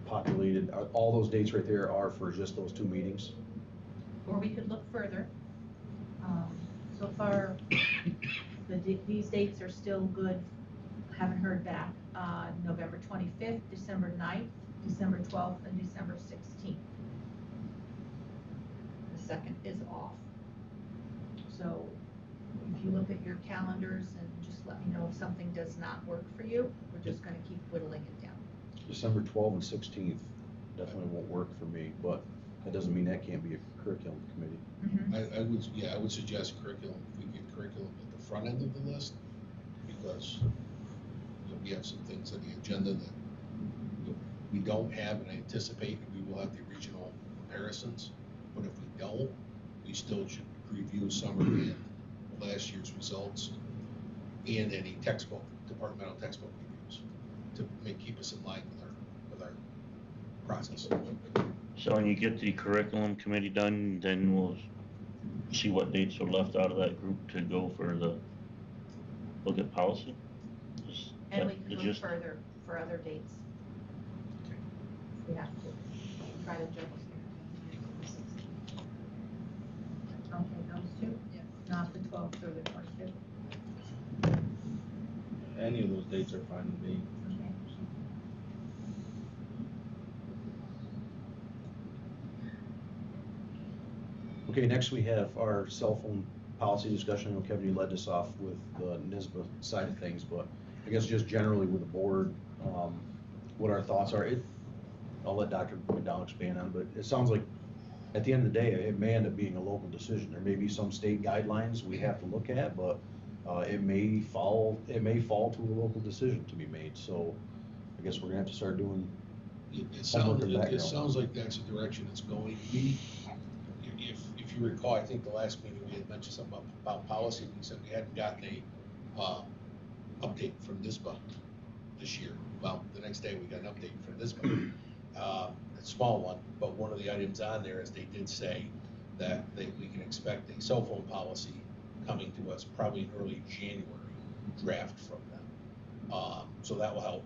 S1: populated? All those dates right there are for just those 2 meetings?
S2: Or we could look further. So far, these dates are still good. Haven't heard back. November 25th, December 9th, December 12th, and December 16th. The 2nd is off. So if you look at your calendars and just let me know if something does not work for you, we're just gonna keep whittling it down.
S1: December 12th and 16th definitely won't work for me, but that doesn't mean that can't be a curriculum committee.
S3: I would suggest curriculum, if we get curriculum at the front end of the list, because we have some things on the agenda that we don't have, and I anticipate we will have the regional comparisons, but if we don't, we still should review summary of last year's results and any departmental textbook reviews to keep us in line with our process.
S7: So when you get the curriculum committee done, then we'll see what dates are left out of that group to go for look at policy?
S2: And we
S7: That-
S2: can look
S7: just-
S2: further for other dates. We have to try to juggle. Okay, those two?
S8: Yeah.
S2: Not the 12th or the 25th?
S9: Any of those dates are fine with me.
S2: Okay.
S1: Okay, next we have our cell phone policy discussion. I know Kevin, you led us off with the NISBA side of things, but I guess just generally with the board, what our thoughts are. I'll let Dr. McDowell expand on, but it sounds like at the end of the day, it may end up being a local decision. There may be some state guidelines we have to look at, but it may fall to a local decision to be made. So I guess we're gonna have to start doing.
S3: It
S1: Homework and
S3: sounds
S1: background.
S3: like that's the direction it's going. If you recall, I think the last meeting we had mentioned something about policy. We said we hadn't gotten a update from NISBA this year. Well, the next day we got an update from NISBA. A small one, but one of the items on there is they did say that we can expect a cell phone policy coming to us probably in early January draft from them. So that will help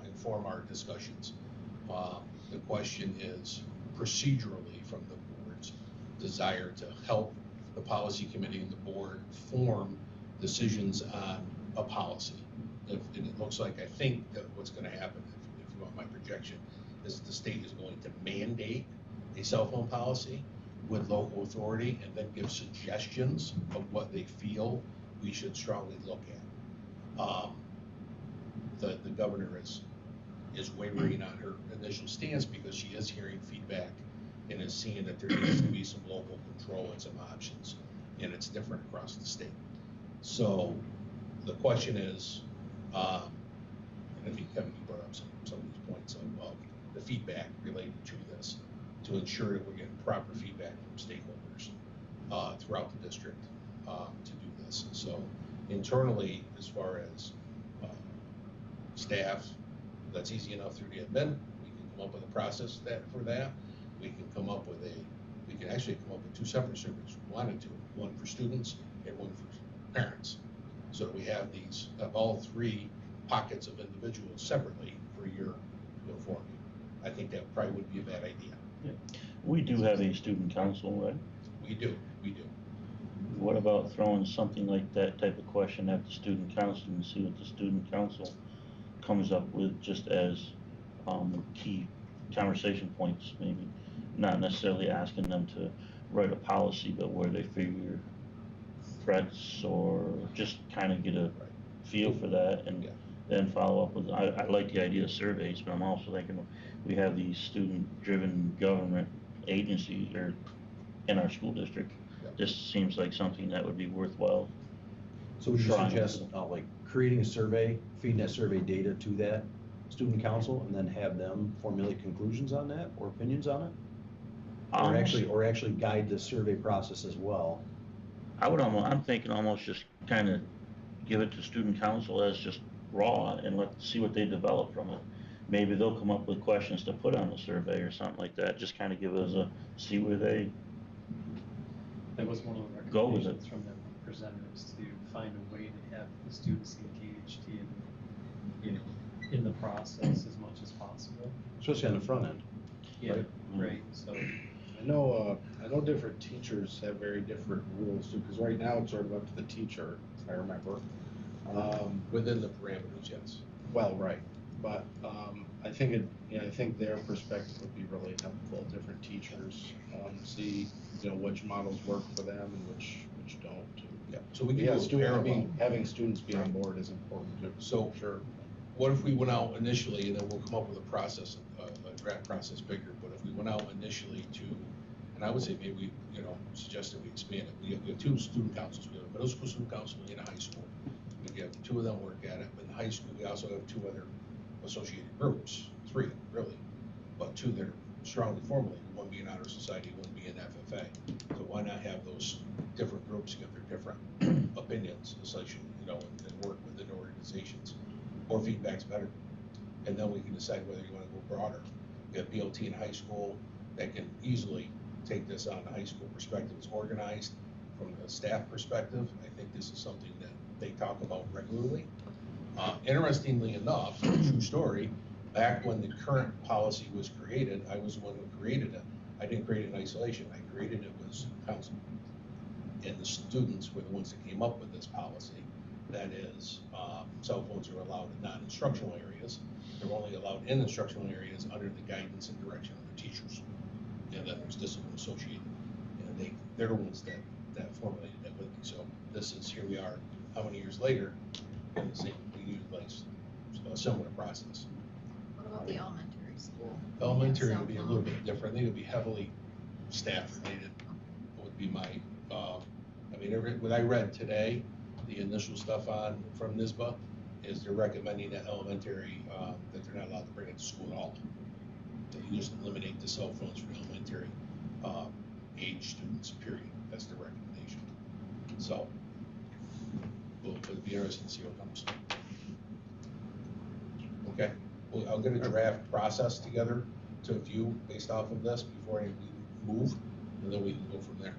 S3: inform our discussions. The question is procedurally from the board's desire to help the policy committee and the board form decisions on a policy. And it looks like, I think that what's going to happen, if you want my projection, is the state is going to mandate a cell phone policy with local authority and then give suggestions of what they feel we should strongly look at. The governor is wavering on her initial stance because she is hearing feedback and is seeing that there needs to be some local control and some options, and it's different across the state. So the question is, and I think Kevin, you brought up some of these points of the feedback related to this, to ensure that we're getting proper feedback from stakeholders throughout the district to do this. So internally, as far as staff, that's easy enough through the admin. We can come up with a process for that. We can actually come up with two separate surveys if we wanted to, one for students and one for parents. So that we have all three pockets of individuals separately for your informing. I think that probably wouldn't be a bad idea.
S7: Yeah. We do have a student council, right?
S3: We do.
S7: What about throwing something like that type of question at the student council and see what the student council comes up with, just as key conversation points, maybe not necessarily asking them to write a policy, but where they figure threats, or just kind of get a feel for that, and then follow up with. I like the idea of surveys, but I'm also thinking we have these student-driven government agencies or in our school district. This seems like something that would be worthwhile.
S1: So would you
S7: Trying.
S1: suggest like creating a survey, feeding that survey data to that student council, and then have them formulate conclusions on that or opinions on it? Or actually guide the survey process as well?
S7: I'm thinking almost just kind of give it to student council as just raw and see what they develop from it. Maybe they'll come up with questions to put on the survey or something like that. Just kind of give us see where they.
S6: That was one of the
S7: Go with
S6: recommendations from the presenters, to find a way to have the students engaged in the process as much as possible.
S1: Especially on the front end.
S6: Yeah,
S1: Right.
S6: right. So
S9: I know different teachers have very different rules too, because right now it's sort of up to the teacher, if I remember.
S3: Within the parameters, yes.
S9: Well, right, but I think I think their perspective would be really helpful. Different teachers see which models work for them and which don't.
S3: Yeah. So we can
S9: having students be on board is important too.
S3: So
S9: sure.
S3: What if we went out initially, and then we'll come up with a process, a draft process bigger, but if we went out initially to, and I would say maybe, suggest that we expand it. We have two student councils. We have a middle school student council and a high school. We have two of them work at it, but in high school, we also have two other associated groups, three really, but two that are strongly formulated, one being Honor Society, one being FFA. So why not have those different groups give their different opinions, essentially, and work within organizations? More feedback's better. And then we can decide whether you want to go broader. We have BLT in high school that can easily take this on the high school perspective. It's organized from the staff perspective. I think this is something that they talk about regularly. Interestingly enough, true story, back when the current policy was created, I was the one who created it. I didn't create it in isolation, I created it with council. And the students were the ones that came up with this policy. That is, cell phones are allowed in non-instructional areas. They're only allowed in instructional areas under the guidance and direction of the teachers. And then there's discipline associated. And they're the ones that formulated that with me. So this is, here we are, how many years later, and the same, we utilize a similar process.
S8: What about the elementary school?
S3: Elementary would be a little bit different. I think it would be heavily staff related, would be my, I mean, what I read today, the initial stuff from NISBA, is they're recommending that elementary, that they're not allowed to bring it to school at all. That you just eliminate the cell phones for elementary age students, period. That's the recommendation. So, it'll be interesting to see what comes. Okay, well, I'll get a draft process together to view based off of this before we move, and then we can go from there.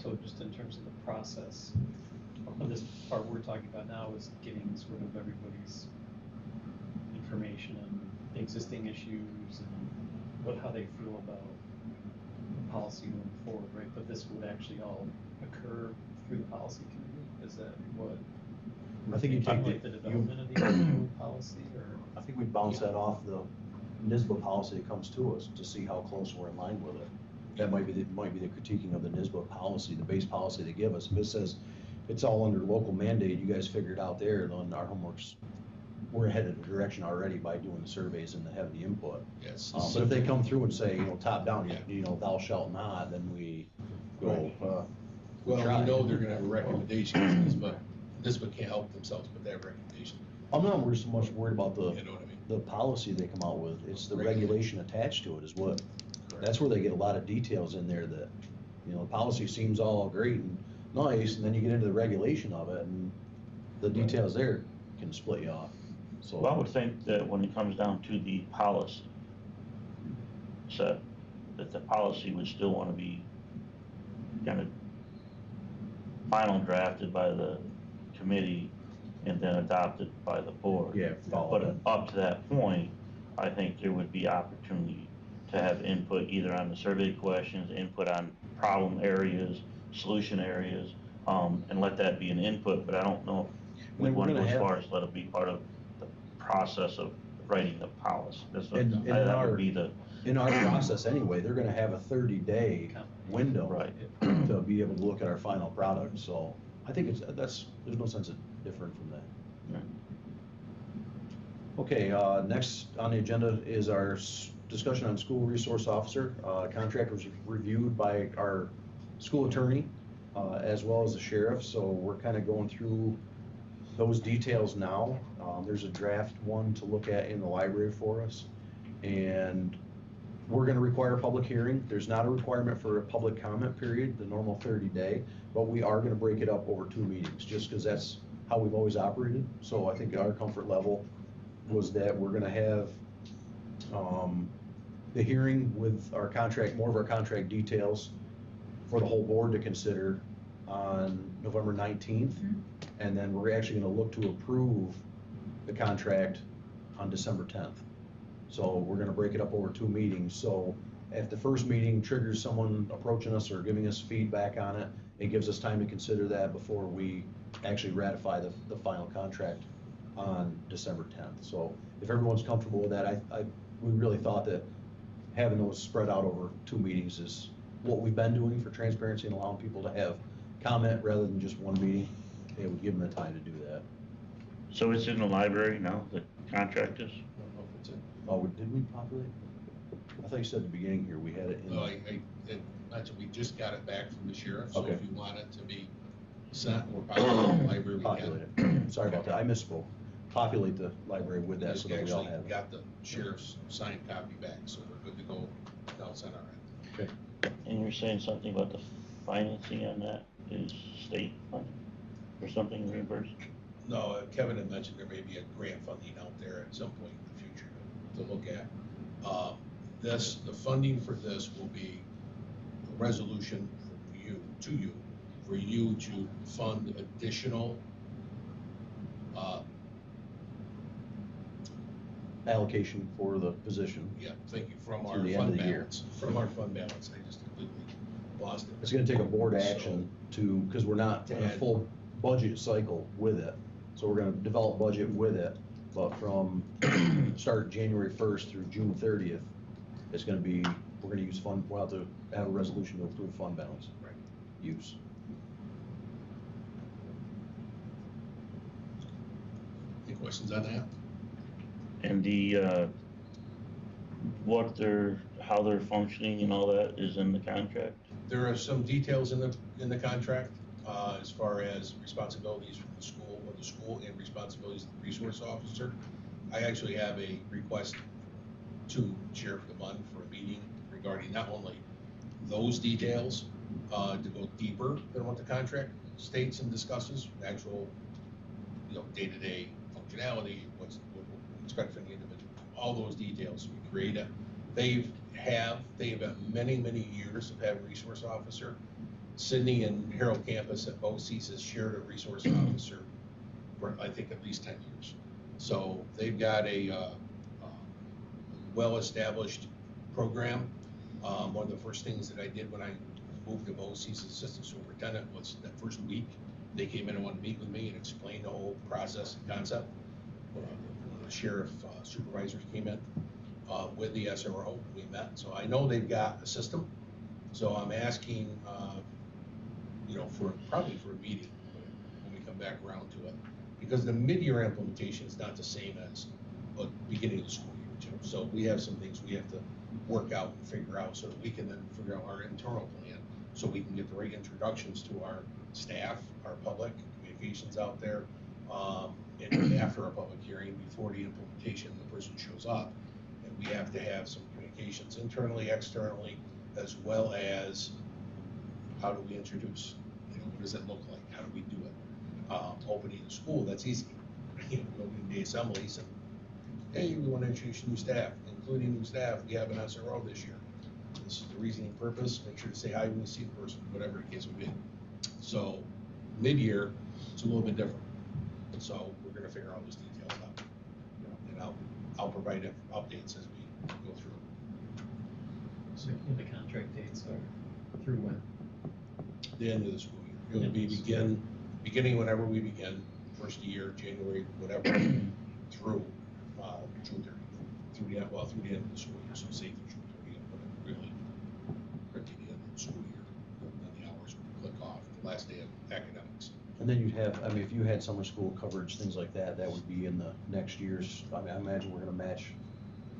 S6: So just in terms of the process, of this part we're talking about now is getting sort of everybody's information on the existing issues and how they feel about the policy moving forward, right? But this would actually all occur through the policy committee? Is that what?
S1: I think you take
S6: like the development of the actual policy, or?
S1: I think we bounce that off the NISBA policy that comes to us to see how close we're in line with it. That might be the critiquing of the NISBA policy, the base policy they give us. If it says it's all under local mandate, you guys figure it out there, then our homework's, we're ahead of the direction already by doing the surveys and having the input.
S3: Yes.
S1: But if they come through and say, top down, thou shalt not, then we go,
S3: Well,
S1: try.
S3: we know they're gonna have a recommendation, but NISBA can't help themselves with that recommendation.
S1: I'm not so much worried about
S3: You know what I mean?
S1: the policy they come out with. It's the
S3: Right.
S1: regulation attached to it is what, that's where they get a lot of details in there that, the policy seems all great and nice, and then you get into the regulation of it, and the details there can split you off. So
S7: Well, I would think that when it comes down to the policy set, that the policy would still want to be kind of final drafted by the committee and then adopted by the board.
S1: Yeah, follow
S7: But up to that point, I think there would be opportunity to have input either on the survey questions, input on problem areas, solution areas, and let that be an input, but I don't know if we
S1: We're
S7: want to go
S1: gonna
S7: as
S1: have-
S7: far as let it be part of the process of writing the policy. That's what,
S1: And
S7: that would be the,
S1: in our process anyway, they're gonna have a 30-day window
S7: right.
S1: to be able to look at our final product, so I think there's no sense of different from that.
S7: Right.
S1: Okay, next on the agenda is our discussion on school resource officer. Contract was reviewed by our school attorney, as well as the sheriff, so we're kind of going through those details now. There's a draft one to look at in the library for us, and we're gonna require a public hearing. There's not a requirement for a public comment period, the normal 30-day, but we are gonna break it up over 2 meetings, just because that's how we've always operated. So I think our comfort level was that we're gonna have the hearing with our contract, more of our contract details for the whole board to consider on November 19th. And then we're actually gonna look to approve the contract on December 10th. So we're gonna break it up over 2 meetings. So if the first meeting triggers someone approaching us or giving us feedback on it, it gives us time to consider that before we actually ratify the final contract on December 10th. So if everyone's comfortable with that, we really thought that having those spread out over 2 meetings is what we've been doing for transparency and allowing people to have comment rather than just 1 meeting. It would give them the time to do that.
S7: So it's in the library now, the contract is?
S3: I don't know if it's in.
S1: Oh, did we populate? I thought you said at the beginning here, we had it in.
S3: No, imagine we just got it back from the sheriff, so
S1: Okay.
S3: if you want it to be sent or populated in the library, we
S1: Populate
S3: can.
S1: it. Sorry about that, I misspoke. Populate the library with that so that we all
S3: Actually
S1: have it.
S3: got the sheriff's signed copy back, so we're good to go. Now it's on our end.
S1: Okay.
S7: And you're saying something about the financing on that is state funding or something reimbursed?
S3: No, Kevin had mentioned there may be a grant funding out there at some point in the future to look at. The funding for this will be a resolution for you to fund additional
S1: allocation for the position.
S3: Yeah, thank you, from our
S1: Through the end of
S3: fund
S1: the year.
S3: balance, from our fund balance, I just completely lost it.
S1: It's gonna take a board action to, because we're not in a full budget cycle with it. So we're gonna develop budget with it, but from start January 1st through June 30th, it's gonna be, we're gonna use fund, we'll have to have a resolution to approve fund balance
S3: Right.
S1: use.
S3: Any questions on that?
S7: And the, how they're functioning and all that is in the contract?
S3: There are some details in the contract, as far as responsibilities from the school and responsibilities of the resource officer. I actually have a request to Sheriff DeMund for a meeting regarding not only those details, to go deeper than what the contract states and discusses, actual, day-to-day functionality, what's expected from the individual, all those details. We create it. They have many, many years of having a resource officer. Sydney and Harold campus at both seats has shared a resource officer for, I think, at least 10 years. So they've got a well-established program. One of the first things that I did when I moved to BOCES as assistant superintendent was that first week, they came in and wanted to meet with me and explain the whole process and concept. The sheriff supervisors came in with the SRO, we met. So I know they've got a system. So I'm asking, probably for a meeting when we come back around to it, because the mid-year implementation is not the same as the beginning of the school year too. So we have some things we have to work out and figure out so that we can then figure out our internal plan, so we can get the right introductions to our staff, our public communications out there, and after a public hearing, before the implementation, the person shows up. And we have to have some communications internally, externally, as well as how do we introduce? What does it look like? How do we do it? Opening the school, that's easy. Opening the assemblies and, hey, we want to introduce new staff, including new staff. We have an SRO this year. This is the reasoning purpose. Make sure to say hi when you see the person, whatever the case would be. So mid-year, it's a little bit different. So we're going to figure all those details out. And I'll provide updates as we go through.
S6: So the contract dates are through when?
S3: The end of the school year. It would be beginning whenever we begin, first year, January, whatever, through June 30th. Through the end of the school year. So say through June 30th, but really, right to the end of the school year. Then the hours would click off, the last day of academics.
S1: And then you'd have, I mean, if you had summer school coverage, things like that, that would be in the next year's, I mean, I imagine we're gonna match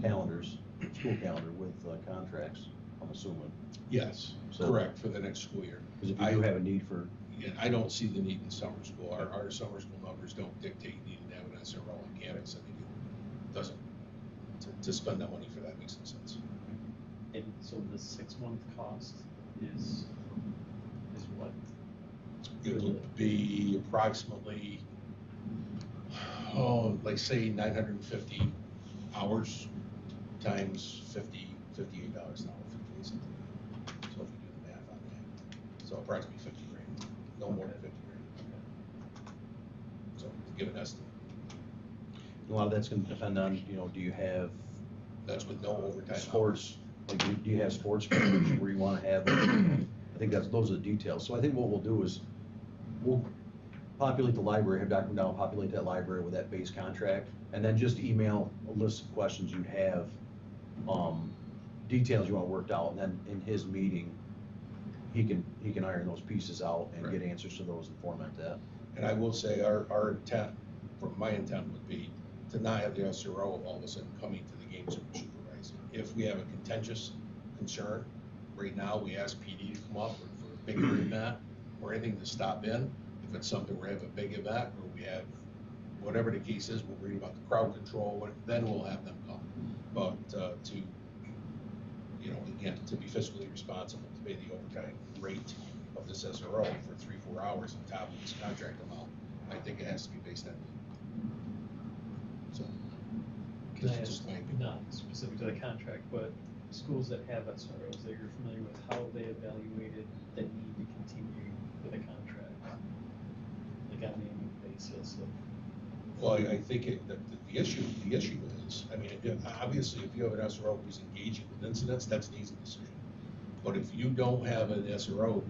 S1: calendars, school calendar with contracts, I'm assuming.
S3: Yes,
S1: So-
S3: correct, for the next school year.
S1: Because if you do have a need for,
S3: Yeah, I don't see the need in summer school. Our summer school numbers don't dictate needing to have an SRO on campus. I think it doesn't, to spend that money for that makes no sense.
S6: And so the 6-month cost is what?
S3: It would be approximately, like say 950 hours times $58 an hour, 50 something. So if you do the math on that, so approximately 50 grand, no more than 50 grand. So to give an estimate,
S1: a lot of that's gonna depend on, do you have
S3: that's with no overtime.
S1: sports, like, do you have sports coverage where you wanna have, I think those are the details. So I think what we'll do is, we'll populate the library, have Dr. McDowell populate that library with that base contract, and then just email a list of questions you'd have, details you want worked out, and then in his meeting, he can iron those pieces out and get answers to those and format that.
S3: And I will say, our intent, my intent would be to not have the SRO all of a sudden coming to the games and supervising. If we have a contentious concern, right now, we ask PD to come up for a bigger event or anything to stop in. If it's something where we have a big event or we have, whatever the case is, we're worried about the crowd control, then we'll have them come. But to, again, to be fiscally responsible, to pay the overtime rate of this SRO for 3-4 hours on top of this contract amount, I think it has to be based on need. So,
S6: Can I
S3: this is
S6: ask,
S3: just my opinion.
S6: not specific to the contract, but schools that have SROs that you're familiar with, how they evaluated the need to continue with a contract? Like on an annual basis of
S3: Well, I think the issue is, I mean, obviously, if you have an SRO who's engaging with incidents, that's an easy decision. But if you don't have an SRO who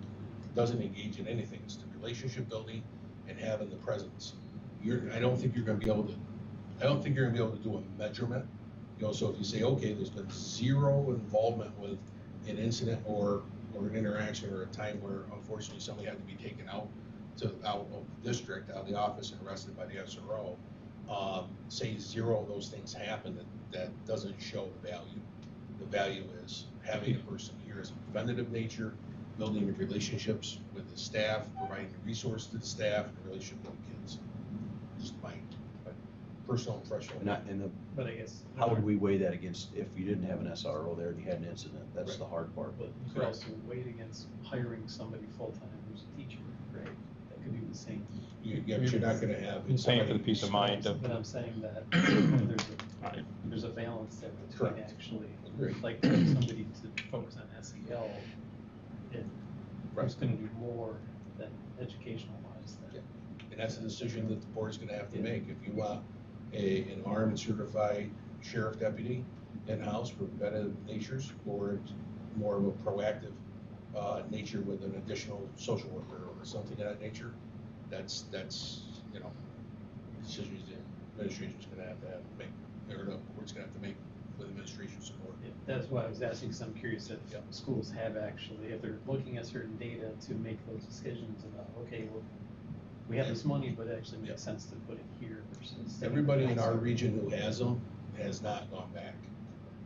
S3: doesn't engage in anything, it's the relationship building and having the presence, I don't think you're gonna be able to do a measurement. You know, so if you say, okay, there's been zero involvement with an incident or an interaction or a time where unfortunately somebody had to be taken out of the district, out of the office and arrested by the SRO, say zero of those things happen, that doesn't show the value. The value is having a person here as a preventative nature, building the relationships with the staff, providing the resource to the staff, and the relationship with the kids. Just my personal impression.
S6: But I guess.
S1: How would we weigh that against if you didn't have an SRO there and you had an incident? That's
S3: Right.
S1: the hard part.
S6: But you could also weigh it against hiring somebody full-time who's a teacher, right? That could do the same.
S3: Yeah, but you're not gonna have.
S5: You're paying for the peace of mind of.
S6: But I'm saying that there's a balance there between
S3: Correct.
S6: actually,
S3: Agreed.
S6: like, getting somebody to focus on SEL and
S3: Right.
S6: who's gonna do more than educational wise
S3: Yeah.
S6: than.
S3: And that's a decision that the board's gonna have to make. If you want an armed and certified sheriff deputy in-house for preventive natures, or it's more of a proactive nature with an additional social worker or something of that nature, that's decisions the administration's gonna have to make, or the board's gonna have to make with administration support.
S6: Yeah, that's why I was asking, because I'm curious if
S3: Yeah.
S6: schools have actually, if they're looking at certain data to make those decisions about, okay, well, we have this money, but it actually
S3: Yeah.
S6: makes sense to put it here versus.
S3: Everybody in our region who has them has not gone back.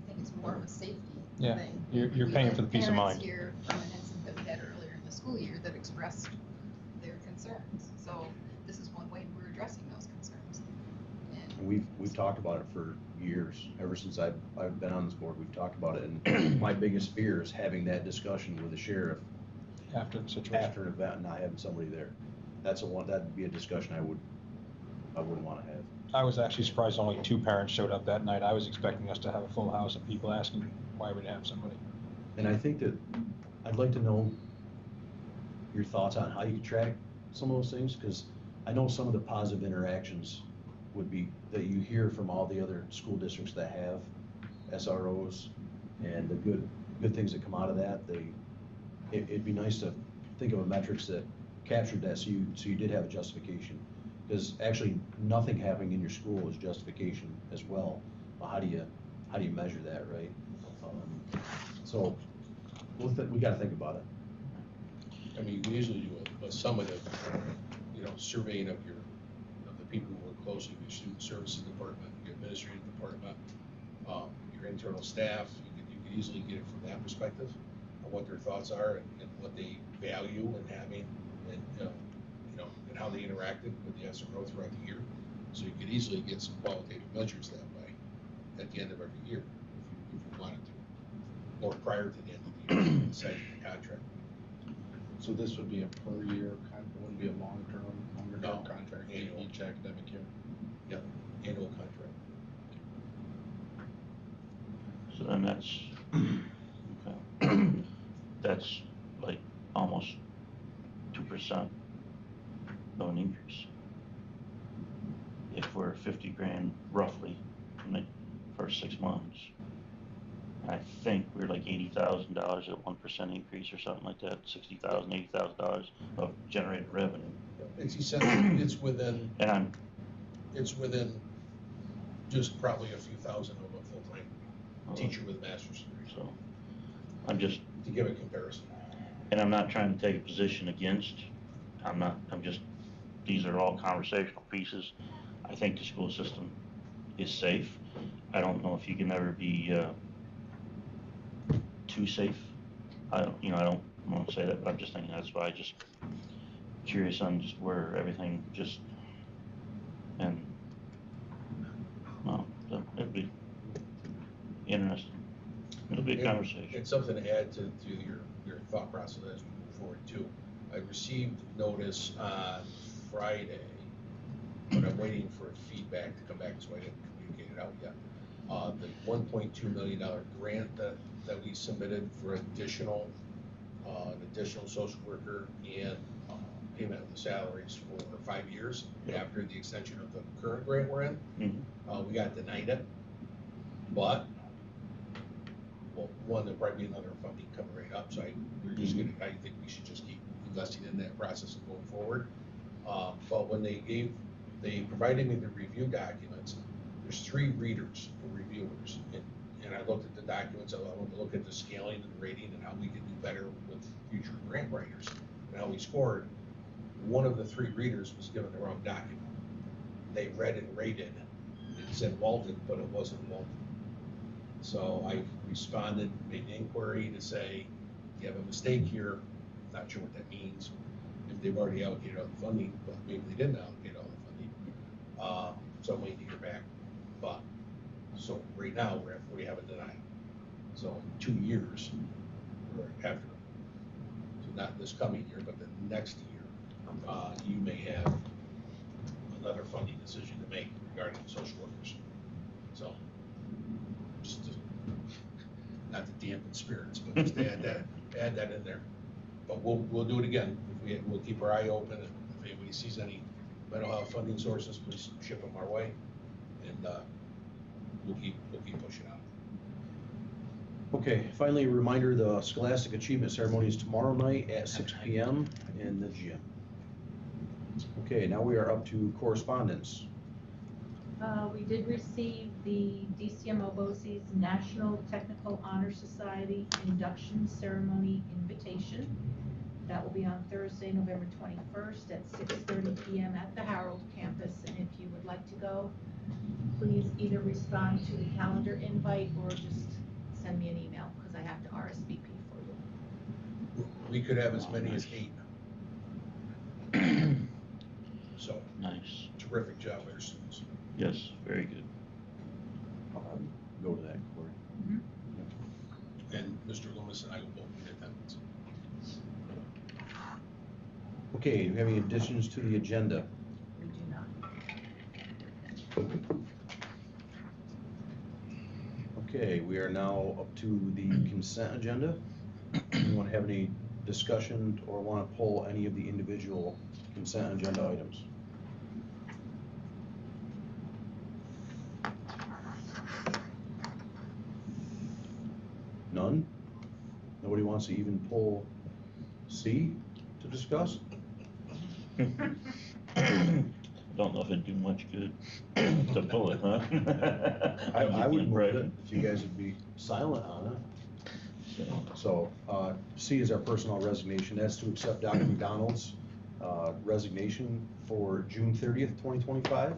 S8: I think it's more of a safety
S5: Yeah,
S8: thing.
S5: you're
S8: We
S5: paying
S8: had
S5: for the peace of
S8: parents
S5: mind.
S8: here from an incident that we had earlier in the school year that expressed their concerns. So this is one way we're addressing those concerns. And
S1: We've talked about it for years, ever since I've been on this board, we've talked about it, and my biggest fear is having that discussion with the sheriff
S5: After the situation.
S1: after an event and not having somebody there. That'd be a discussion I wouldn't wanna have.
S5: I was actually surprised only 2 parents showed up that night. I was expecting us to have a full house of people asking why we'd have somebody.
S1: And I think that, I'd like to know your thoughts on how you could track some of those things, because I know some of the positive interactions would be, that you hear from all the other school districts that have SROs, and the good things that come out of that. It'd be nice to think of a metrics that captured that, so you did have a justification. Because actually, nothing happening in your school is justification as well. Well, how do you measure that, right? So, we gotta think about it.
S3: I mean, we usually do a summative, surveying of the people who work closely with your student services department, your administrative department, your internal staff. You could easily get it from that perspective, of what their thoughts are and what they value in having, and and how they interacted with the SRO throughout the year. So you could easily get some qualitative measures that way at the end of every year, if you wanted to, or prior to the end of the year, signing the contract.
S9: So this would be a per year, it wouldn't be a longer term
S3: No,
S9: contract
S3: annual.
S9: each academic year.
S3: Yep, annual contract.
S7: So then that's, okay. That's like almost 2% of an increase. If we're 50 grand roughly in the first 6 months. And I think we're like $80,000 at 1% increase or something like that, $60,000, $80,000 of generated revenue.
S3: It's essentially,
S7: And
S3: it's within just probably a few thousand of a full-time teacher with a master's degree,
S7: So I'm just,
S3: to give a comparison.
S7: and I'm not trying to take a position against, these are all conversational pieces. I think the school system is safe. I don't know if you can ever be too safe. I don't want to say that, but I'm just thinking that's why I just curious on just where everything and well, it'd be interesting. It'll be a conversation.
S3: And something to add to your thought process as we move forward too. I received notice on Friday, but I'm waiting for feedback to come back, so I didn't communicate it out yet. The $1.2 million grant that we submitted for an additional social worker and payment of the salaries for 5 years after the extension of the current grant we're in. We got denied it, but, well, one, there'll probably be another funding coming right up, so we're just gonna, I think we should just keep investing in that process and going forward. But when they provided me the review documents, there's 3 readers or reviewers, and I looked at the documents, I wanted to look at the scaling and the rating and how we could do better with future grant writers, and how we scored. One of the 3 readers was given the wrong document. They read and rated, it said Walton, but it wasn't Walton. So I responded, made an inquiry to say, you have a mistake here, not sure what that means. If they've already allocated all the funding, but maybe they didn't allocate all the funding. So I'm waiting to hear back. But, so right now, we have a denial. So in 2 years, or after, so not this coming year, but the next year, you may have another funding decision to make regarding social workers. So, just to, not to dampen spirits, but just to add that in there. But we'll do it again. We'll keep our eye open. If anybody sees any mental health funding sources, please ship them our way, and we'll keep pushing on.
S1: Okay, finally, a reminder, the Scholastic Achievement Ceremony is tomorrow night at 6 p.m. in the gym. Okay, now we are up to correspondence.
S2: We did receive the DCMO BOCES National Technical Honor Society induction ceremony invitation. That will be on Thursday, November 21st at 6:30 p.m. at the Harold campus. And if you would like to go, please either respond to the calendar invite or just send me an email, because I have to RSVP for you.
S3: We could have as many as 8. So,
S7: Nice.
S3: terrific job by our students.
S7: Yes, very good.
S1: Go to that, Corey.
S3: And Mr. Loomis and I will both be in attendance.
S1: Okay, do we have any additions to the agenda?
S2: We do not.
S1: Okay, we are now up to the consent agenda. Anyone have any discussion or want to pull any of the individual consent agenda items? None? Nobody wants to even pull C to discuss?
S7: Don't know if it'd do much good to pull it, huh?
S1: I would move it if you guys would be silent on it. So, C is our personnel resignation. That's to accept Dr. McDonald's resignation for June 30th, 2025.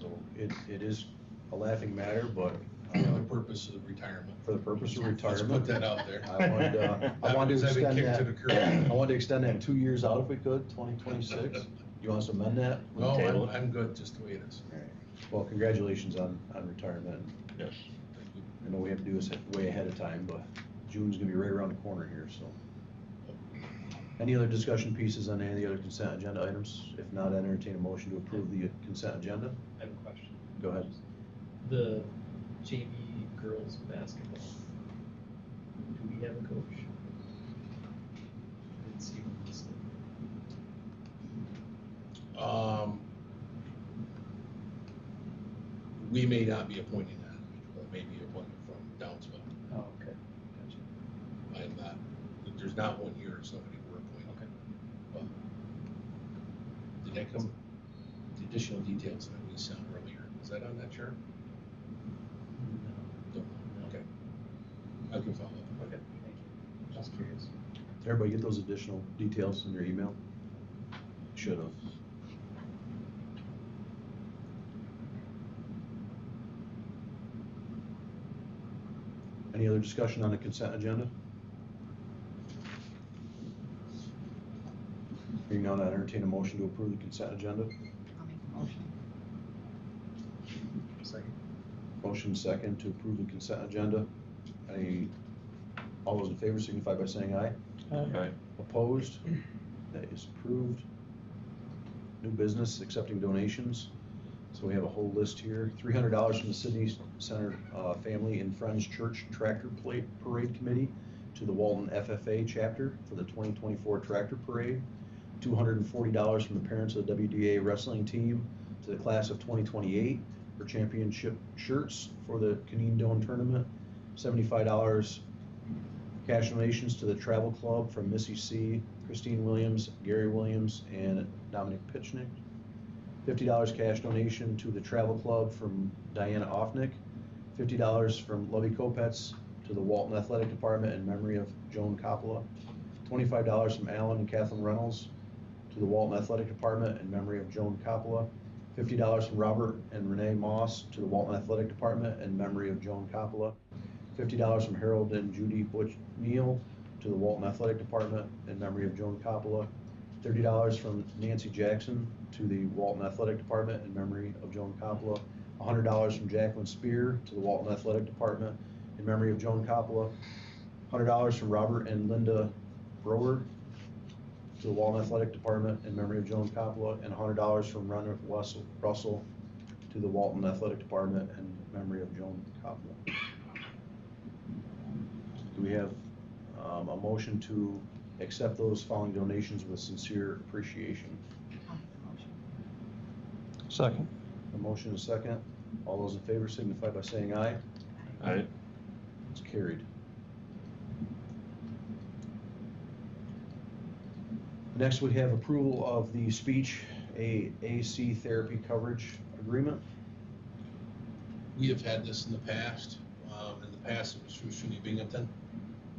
S1: So it is a laughing matter, but
S3: For the purpose of retirement.
S1: for the purpose of
S3: Let's
S1: retirement.
S3: put that out there.
S1: I wanted to
S3: That was having
S1: extend
S3: kicked
S1: that.
S3: to the curb.
S1: I wanted to extend that 2 years out if we could, 2026. You want us to amend that?
S3: No,
S7: Table.
S3: I'm good, just the way it is.
S1: All right. Well, congratulations on retirement.
S7: Yes.
S3: Thank you.
S1: I know we have to do this way ahead of time, but June's gonna be right around the corner here, so. Any other discussion pieces on any of the other consent agenda items? If not, I entertain a motion to approve the consent agenda.
S6: I have a question.
S1: Go ahead.
S6: The JV girls basketball, do we have a coach? I didn't see one listed.
S3: We may not be appointing that individual, it may be appointed from Downsville.
S6: Oh, okay, gotcha.
S3: I am not, if there's not one here, it's somebody we're appointing.
S6: Okay.
S3: But did that come, the additional details that we sent earlier, is that on that chart? Don't know. Okay. I can follow up.
S6: Okay, thank you. Just curious.
S1: Did everybody get those additional details in your email? Should have. Any other discussion on the consent agenda? Hearing none, I entertain a motion to approve the consent agenda.
S8: I'll make a motion.
S6: Second.
S1: Motion second to approve the consent agenda. All those in favor signify by saying aye.
S7: Right.
S1: Opposed? That is approved. New business, accepting donations. So we have a whole list here. $300 from the Sydney Center Family and Friends Church Tractor Parade Committee to the Walton FFA chapter for the 2024 tractor parade, $240 from the parents of the WDA wrestling team to the class of 2028 for championship shirts for the Canine Dome tournament, $75 cash donations to the travel club from Missy C., Christine Williams, Gary Williams, and Dominic Pitchnick, $50 cash donation to the travel club from Diana Offnick, $50 from Lovey Kopetz to the Walton Athletic Department in memory of Joan Coppola, $25 from Alan and Kathleen Reynolds to the Walton Athletic Department in memory of Joan Coppola, $50 from Robert and Renee Moss to the Walton Athletic Department in memory of Joan Coppola, $50 from Harold and Judy Butch Neal to the Walton Athletic Department in memory of Joan Coppola, $30 from Nancy Jackson to the Walton Athletic Department in memory of Joan Coppola, $100 from Jacqueline Spear to the Walton Athletic Department in memory of Joan Coppola, $100 from Robert and Linda Brower to the Walton Athletic Department in memory of Joan Coppola, and $100 from Ron Russell to the Walton Athletic Department in memory of Joan Coppola. Do we have a motion to accept those following donations with sincere appreciation?
S2: I'll make the motion.
S5: Second.
S1: A motion and a second. All those in favor signify by saying aye.
S7: Aye.
S1: It's carried. Next, we have approval of the speech AC therapy coverage agreement.
S3: We have had this in the past. In the past, it was through SUNY Binghamton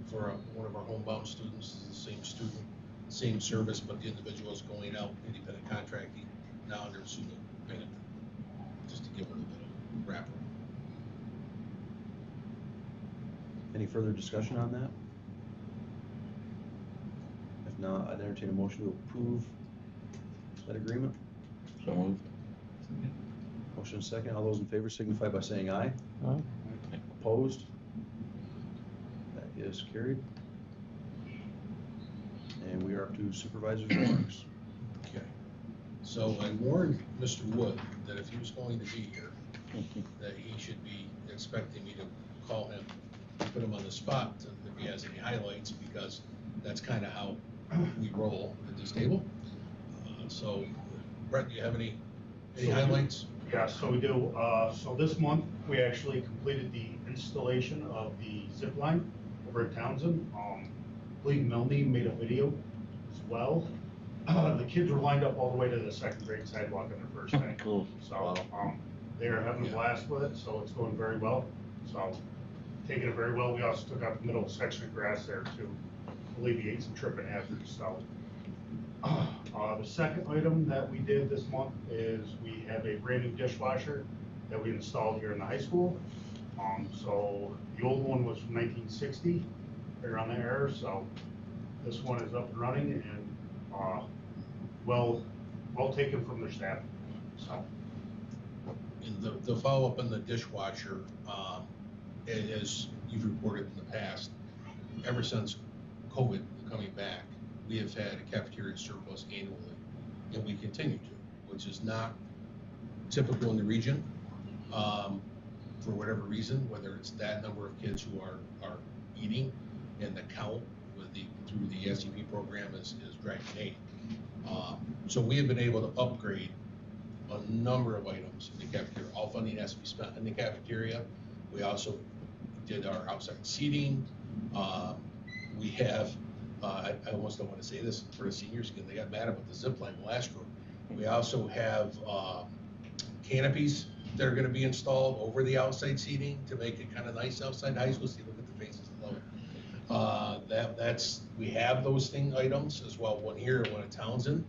S3: for one of our homebound students, the same student, same service, but the individual is going out, independent contracting, now under SUNY Binghamton, just to give a little bit of wrapper.
S1: Any further discussion on that? If not, I'd entertain a motion to approve that agreement.
S7: So moved.
S1: Motion and second. All those in favor signify by saying aye.
S5: Aye.
S1: Opposed? That is carried. And we are up to supervisor's remarks.
S3: Okay. So I warned Mr. Wood that if he was going to be here, that he should be expecting me to call him, put him on the spot if he has any highlights, because that's kind of how we roll at this table. So Brett, do you have any highlights?
S10: Yeah, so we do. So this month, we actually completed the installation of the zip line over at Townsend. I believe Melanie made a video as well. The kids were lined up all the way to the second grade sidewalk on their first day.
S7: Cool.
S10: So they are having a blast with it, so it's going very well. So taking it very well. We also took out the middle section of grass there to alleviate some tripping hazards. So the second item that we did this month is we have a brand new dishwasher that we installed here in the high school. So the old one was from 1960, right around there. So this one is up and running and well taken from their staff. So.
S3: And the follow-up on the dishwasher, as you've reported in the past, ever since COVID coming back, we have had a cafeteria surplus annually, and we continue to, which is not typical in the region, for whatever reason, whether it's that number of kids who are eating, and the count through the SEP program is dragging eight. So we have been able to upgrade a number of items in the cafeteria. All funding has to be spent in the cafeteria. We also did our outside seating. We have, I almost don't want to say this for the seniors because they got mad about the zip line last room. We also have canopies that are going to be installed over the outside seating to make it kind of nice outside high school. See, look at the faces below it. We have those items as well. One here and one at Townsend.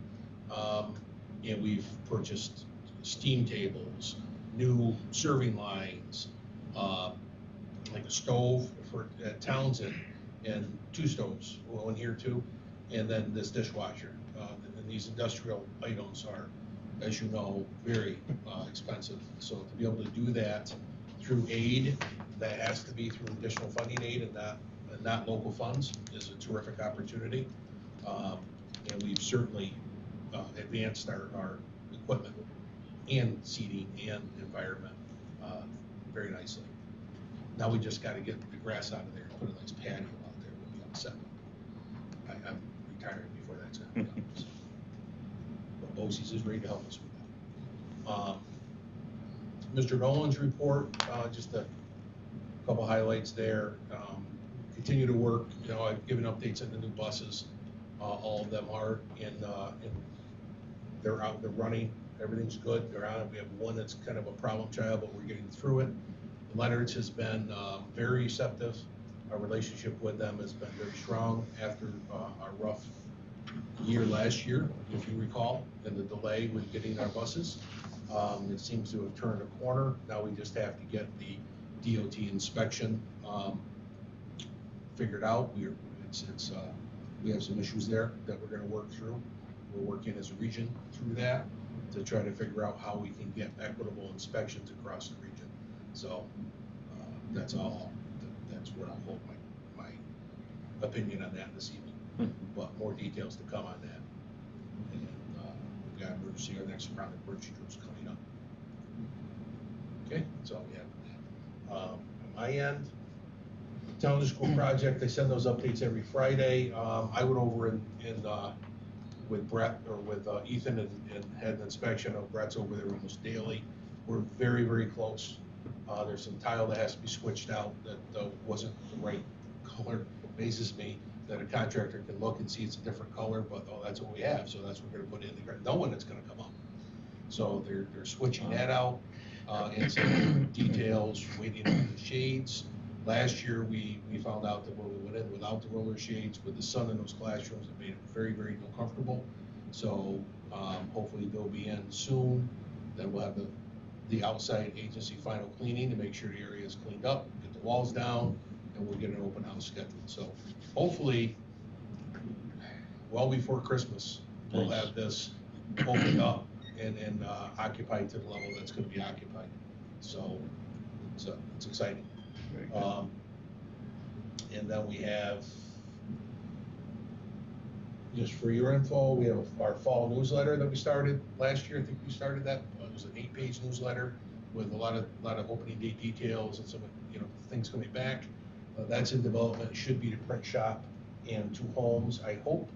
S3: And we've purchased steam tables, new serving lines, like a stove at Townsend, and 2 stoves, one here too, and then this dishwasher. And these industrial items are, as you know, very expensive. So to be able to do that through aid, that has to be through additional funding aid and not local funds, is a terrific opportunity. And we've certainly advanced our equipment and seating and environment very nicely. Now we just got to get the grass out of there and put a nice patio out there. We'll be set. I'm retiring before that's gonna be done. So. But BOCES is ready to help us with that. Mr. Nolan's report, just a couple highlights there. Continue to work, I've given updates on the new buses. All of them are they're out, they're running, everything's good, they're on. We have one that's kind of a problem child, but we're getting through it. Leonard's has been very receptive. Our relationship with them has been very strong after our rough year last year, if you recall, and the delay with getting our buses. It seems to have turned a corner. Now we just have to get the DOT inspection figured out. We have some issues there that we're going to work through. We're working as a region through that to try to figure out how we can get equitable inspections across the region. So that's all. That's where I'll hold my opinion on that this evening. But more details to come on that. And we've got emergency, our next round of emergency groups coming up. Okay, that's all we have. On my end, town to school project, I send those updates every Friday. I went over and with Brett or with Ethan and had an inspection. I know Brett's over there almost daily. We're very, very close. There's some tile that has to be switched out that wasn't the right color. Amazes me that a contractor can look and see it's a different color, but that's what we have, so that's what we're gonna put in the ground, knowing it's gonna come up. So they're switching that out, and some details, waiting on the shades. Last year, we found out that when we went in without the roller shades, with the sun in those classrooms, it made it very, very uncomfortable. So hopefully they'll be in soon. Then we'll have the outside agency final cleaning to make sure the area is cleaned up, get the walls down, and we'll get an open house scheduled. So hopefully, well before Christmas, we'll have this opened up and occupied to the level that's going to be occupied. So it's exciting. And then we have, just for your info, we have our fall newsletter that we started last year. I think we started that. It was an 8-page newsletter with a lot of opening day details and some things coming back. That's in development. It should be to print shop and to homes, I hope,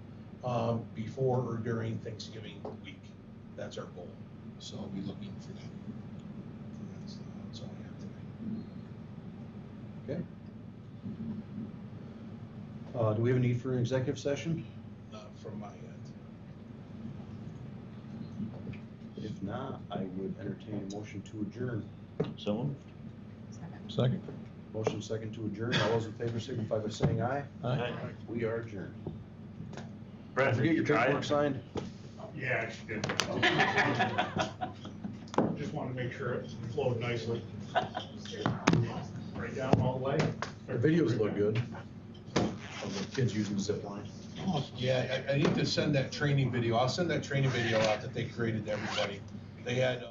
S3: before or during Thanksgiving week. That's our goal. So I'll be looking for that. That's all I have today.
S1: Okay. Do we have a need for an executive session?
S3: From my end.
S1: If not, I would entertain a motion to adjourn.
S7: So,
S5: Second.
S1: Motion second to adjourn. All those in favor signify by saying aye.
S7: Aye.
S1: We are adjourned.
S10: Brad,
S1: Forget your paperwork signed.
S10: Yeah, I did. Just want to make sure it flowed nicely. Right down all the way.
S1: The videos look good of the kids using the zip line.
S3: Yeah, I need to send that training video. I'll send that training video out that they created to everybody. They had.